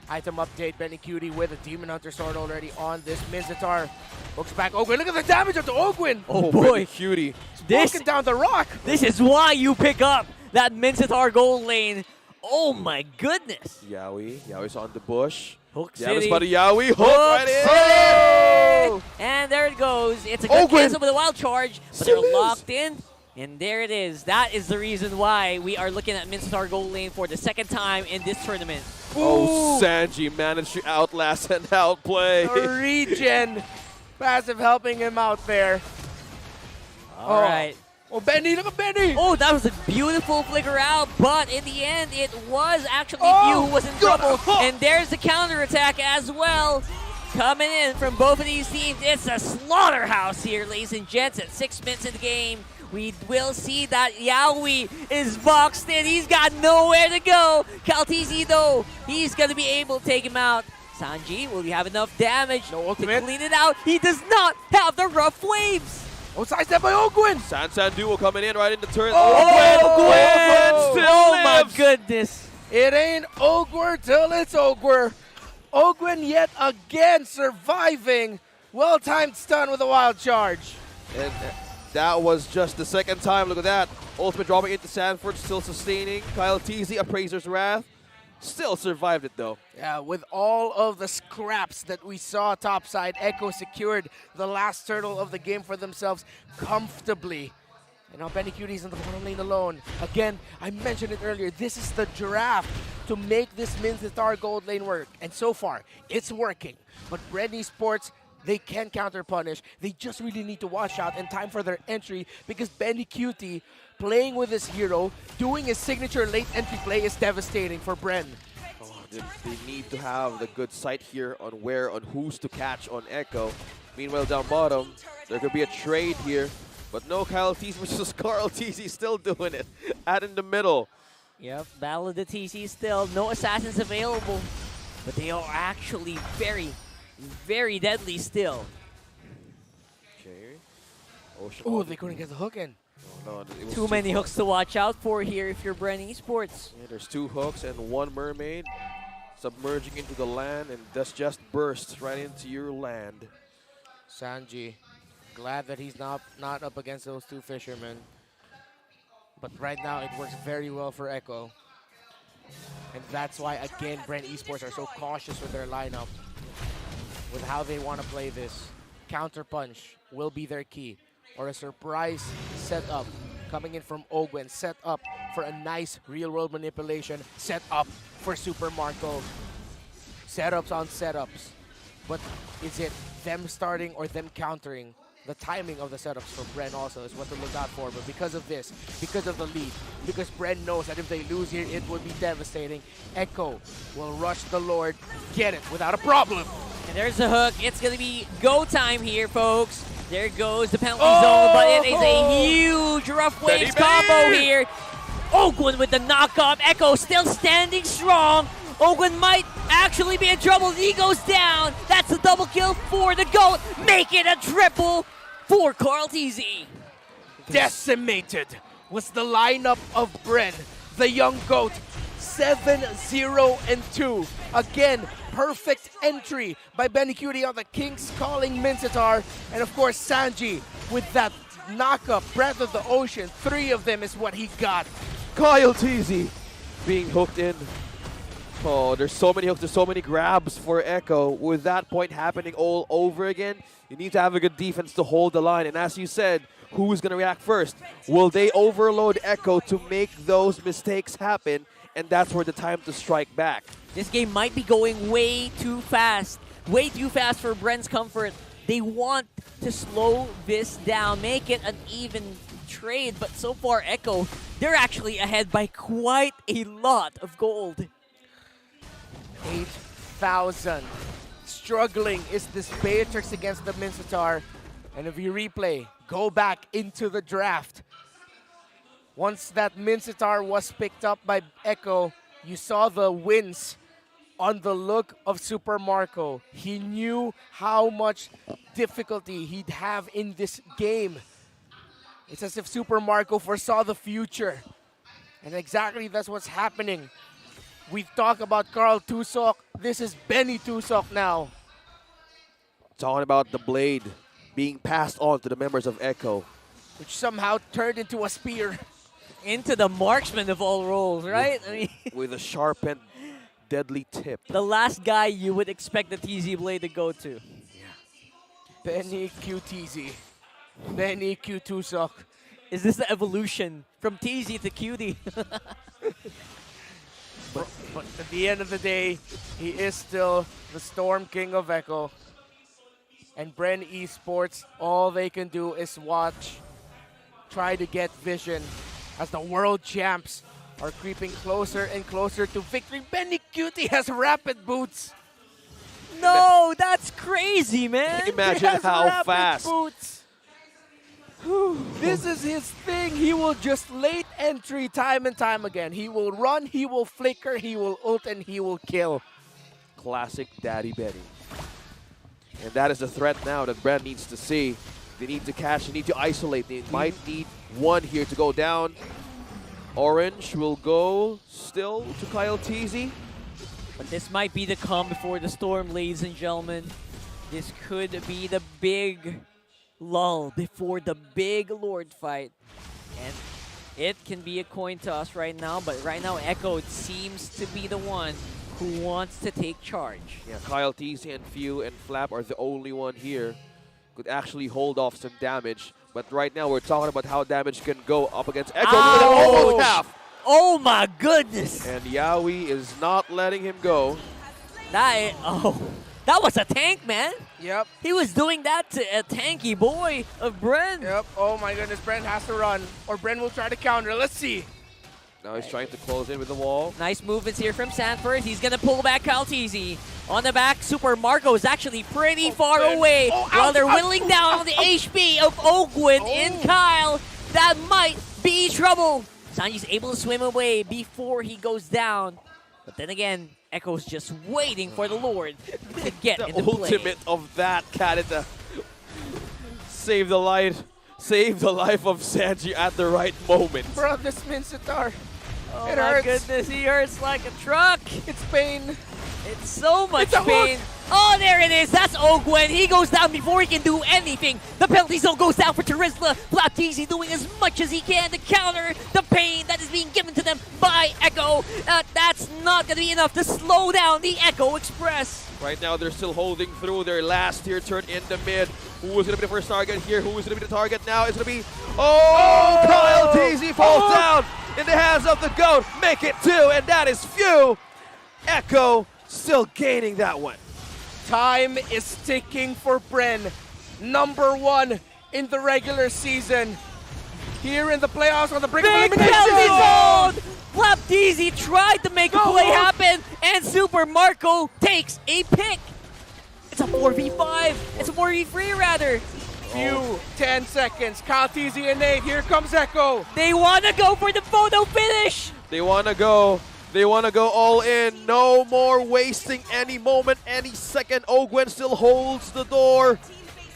Item update, Beniguti with a Demon Hunter sword already on this Mizitar. Hooks back Ogwin. Look at the damage of the Ogwin. Oh boy. Beniguti. Walking down the rock. This is why you pick up that Mincetar gold lane. Oh my goodness. Yowie's on the bush. Hook Damage City. by the Yowie. Hook right in. City. And there it goes. It's a good cancel with a wild charge, but they're locked in. And there it is. That is the reason why we are looking at Mincetar gold lane for the second time in this tournament. Oh, Sanji managed to outlast and outplay. Regen. Passive helping him out there. All right. Oh, Benny, look at Benny. Oh, that was a beautiful flicker out, but in the end, it was actually Mew who was in trouble. And there's the counterattack as well. Coming in from both of these teams. It's a slaughterhouse here, ladies and gents, at 6 minutes in the game. We will see that Yowie is boxed in. He's got nowhere to go. Kaltizi, though, he's going to be able to take him out. Sanji, will he have enough damage to clean it out? He does not have the rough waves. Oh, sidestep by Ogwin. San Duo coming in right in the turret. Ogwin still my lives. goodness. It ain't Ogwer till it's Ogwer. Ogwin yet again surviving. Well-timed stun with a wild charge. And that was just the second time. Look at that. Ultimate dropping into Sanford, still sustaining. Kyle Teasy, Appraiser's Wrath. Still survived it, though. Yeah, with all of the scraps that we saw topside, Echo secured the last turtle of the game for themselves comfortably. And now Beniguti is in the bottom lane alone. Again, I mentioned it earlier, this is the draft to make this Mincetar gold lane work. And so far, it's working. But Bren Esports, they can counter-punish. They just really need to watch out in time for their entry because Beniguti playing with his hero, doing his signature late entry play is devastating for Bren. Oh, they need to have the good sight here on who's to catch on Echo. Meanwhile, down bottom, there could be a trade here. But no, Kyle Teasy versus Carl Teasy still doing it. Out in the middle. Yep, Battle of the TC still. No assassins available. But they are actually very, very deadly still. Okay. Oh, they couldn't get the hook in. No, it was Too many hooks to watch out for here if you're Bren Esports. Yeah, there's 2 hooks and 1 mermaid submerging into the land, and that's just burst right into your land. Sanji, glad that he's not up against those 2 fishermen. But right now, it works very well for Echo. And that's why, again, Bren Esports are so cautious with their lineup, with how they want to play this. counter punch will be their key. Or a surprise setup coming in from Ogwen. Set up for a nice real-world manipulation. Set up for Super Marco. Setups on setups. But is it them starting or them countering? The timing of the setups for Bren also is what to look out for. But because of this, because of the lead, because Bren knows that if they lose here, it would be devastating, Echo will rush the Lord, get it without a problem. And there's the hook. It's going to be go time here, folks. There goes the penalty zone, but it is a huge Rough Waves combo here. Ogwen with the knockoff. Echo still standing strong. Ogwen might actually be in trouble. He goes down. That's a double kill for the GOAT. Make it a triple for Carl TZ. Decimated was the lineup of Bren, the young GOAT. 7-0-2. Again, perfect entry by Benikuti on the Kings calling Mincetar. And of course, Sanji with that knockup, Breath of the Ocean. 3 of them is what he got. Kyle TZ being hooked in. Oh, there's so many hooks, there's so many grabs for Echo. With that point happening all over again, you need to have a good defense to hold the line. And as you said, who's going to react first? Will they overload Echo to make those mistakes happen? And that's where the time to strike back. This game might be going way too fast. Way too fast for Bren's comfort. They want to slow this down, make it an even trade. But so far, Echo, they're actually ahead by quite a lot of gold. 8,000. Struggling is this Beatrix against the Mincetar. And if you replay, go back into the draft. Once that Mincetar was picked up by Echo, you saw the wins on the look of Super Marco. He knew how much difficulty he'd have in this game. It's as if Super Marco foresaw the future. And exactly that's what's happening. We've talked about Carl Tusok. This is Benny Tusok now. Talking about the blade being passed on to the members of Echo. Which somehow turned into a spear. Into the marksman of all roles, right? With a sharpened, deadly tip. The last guy you would expect the TZ blade to go to. Yeah. Benny QTZ. Benny Q Tusok. Is this the evolution from TZ to QD? But at the end of the day, he is still the Storm King of Echo. And Bren Esports, all they can do is watch, try to get vision as the world champs are creeping closer and closer to victory. Benny Cutie has rapid boots. No, that's crazy, man. Imagine how fast. Boots. This is his thing. He will just late entry time and time again. He will run, he will flicker, he will ult, and he will kill. Classic Daddy Benny. And that is the threat now that Brent needs to see. They need to catch, they need to isolate. They might need one here to go down. Orange will go still to Kyle TZ. But this might be the calm before the storm, ladies and gentlemen. This could be the big lull before the big Lord fight. And it can be a coin toss right now, but right now Echo seems to be the one who wants to take charge. Yeah, Kyle TZ and Few and Flap are the only one here could actually hold off some damage. But right now we're talking about how damage can go up against Echo. Almost half. Oh my goodness! And Yawi is not letting him go. That was a tank, man. Yep. He was doing that to a tanky boy of Bren. Yep. Oh my goodness, Bren has to run, or Bren will try to counter. Let's see. Now he's trying to close in with the wall. Nice movements here from Sanford. He's gonna pull back Kyle TZ. On the back, Super Marco is actually pretty far away while they're whittling down on the HP of Ogwen in Kyle. That might be trouble. Sanji's able to swim away before he goes down. But then again, Echo's just waiting for the Lord to get the into play. ultimate of that Kanata. Save the life of Sanji at the right moment. Bro, this Mincetar. Oh it my hurts. goodness, he hurts like a truck. It's pain. It's so much It's a pain. hook. Oh, there it is. That's Ogwen. He goes down before he can do anything. The penalty zone goes down for Terizla. Flap TZ doing as much as he can to counter the pain that is being given to them by Echo. That's not going to be enough to slow down the Echo Express. Right now they're still holding through their last tier turn in the mid. Who is going to be the first target here? Who is going to be the target now? It's going to be... Oh! Kyle TZ falls down in the hands of the GOAT. Make it 2, and that is few. Echo still gaining that one. Time is ticking for Bren. Number 1 in the regular season. Here in the playoffs on the brink of elimination. Flap DZ tried to make a play happen, and Super Marco takes a pick. It's a 4v5. It's a 4v3 rather. Few 10 seconds. Kyle TZ and Nate. Here comes Echo. They want to go for the photo finish. They want to go. They want to go all in. No more wasting any moment, any second. Ogwen still holds the door.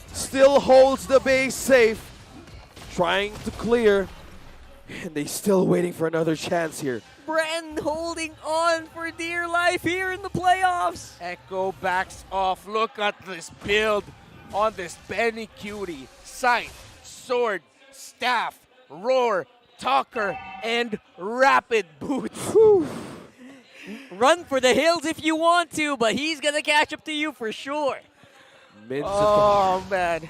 Still holds the base safe. Trying to clear. And they still waiting for another chance here. Bren holding on for dear life here in the playoffs. Echo backs off. Look at this build on this Benny Cutie. Sight, sword, staff, roar, talker, and rapid boots. Run for the hills if you want to, but he's gonna catch up to you for sure. Oh man.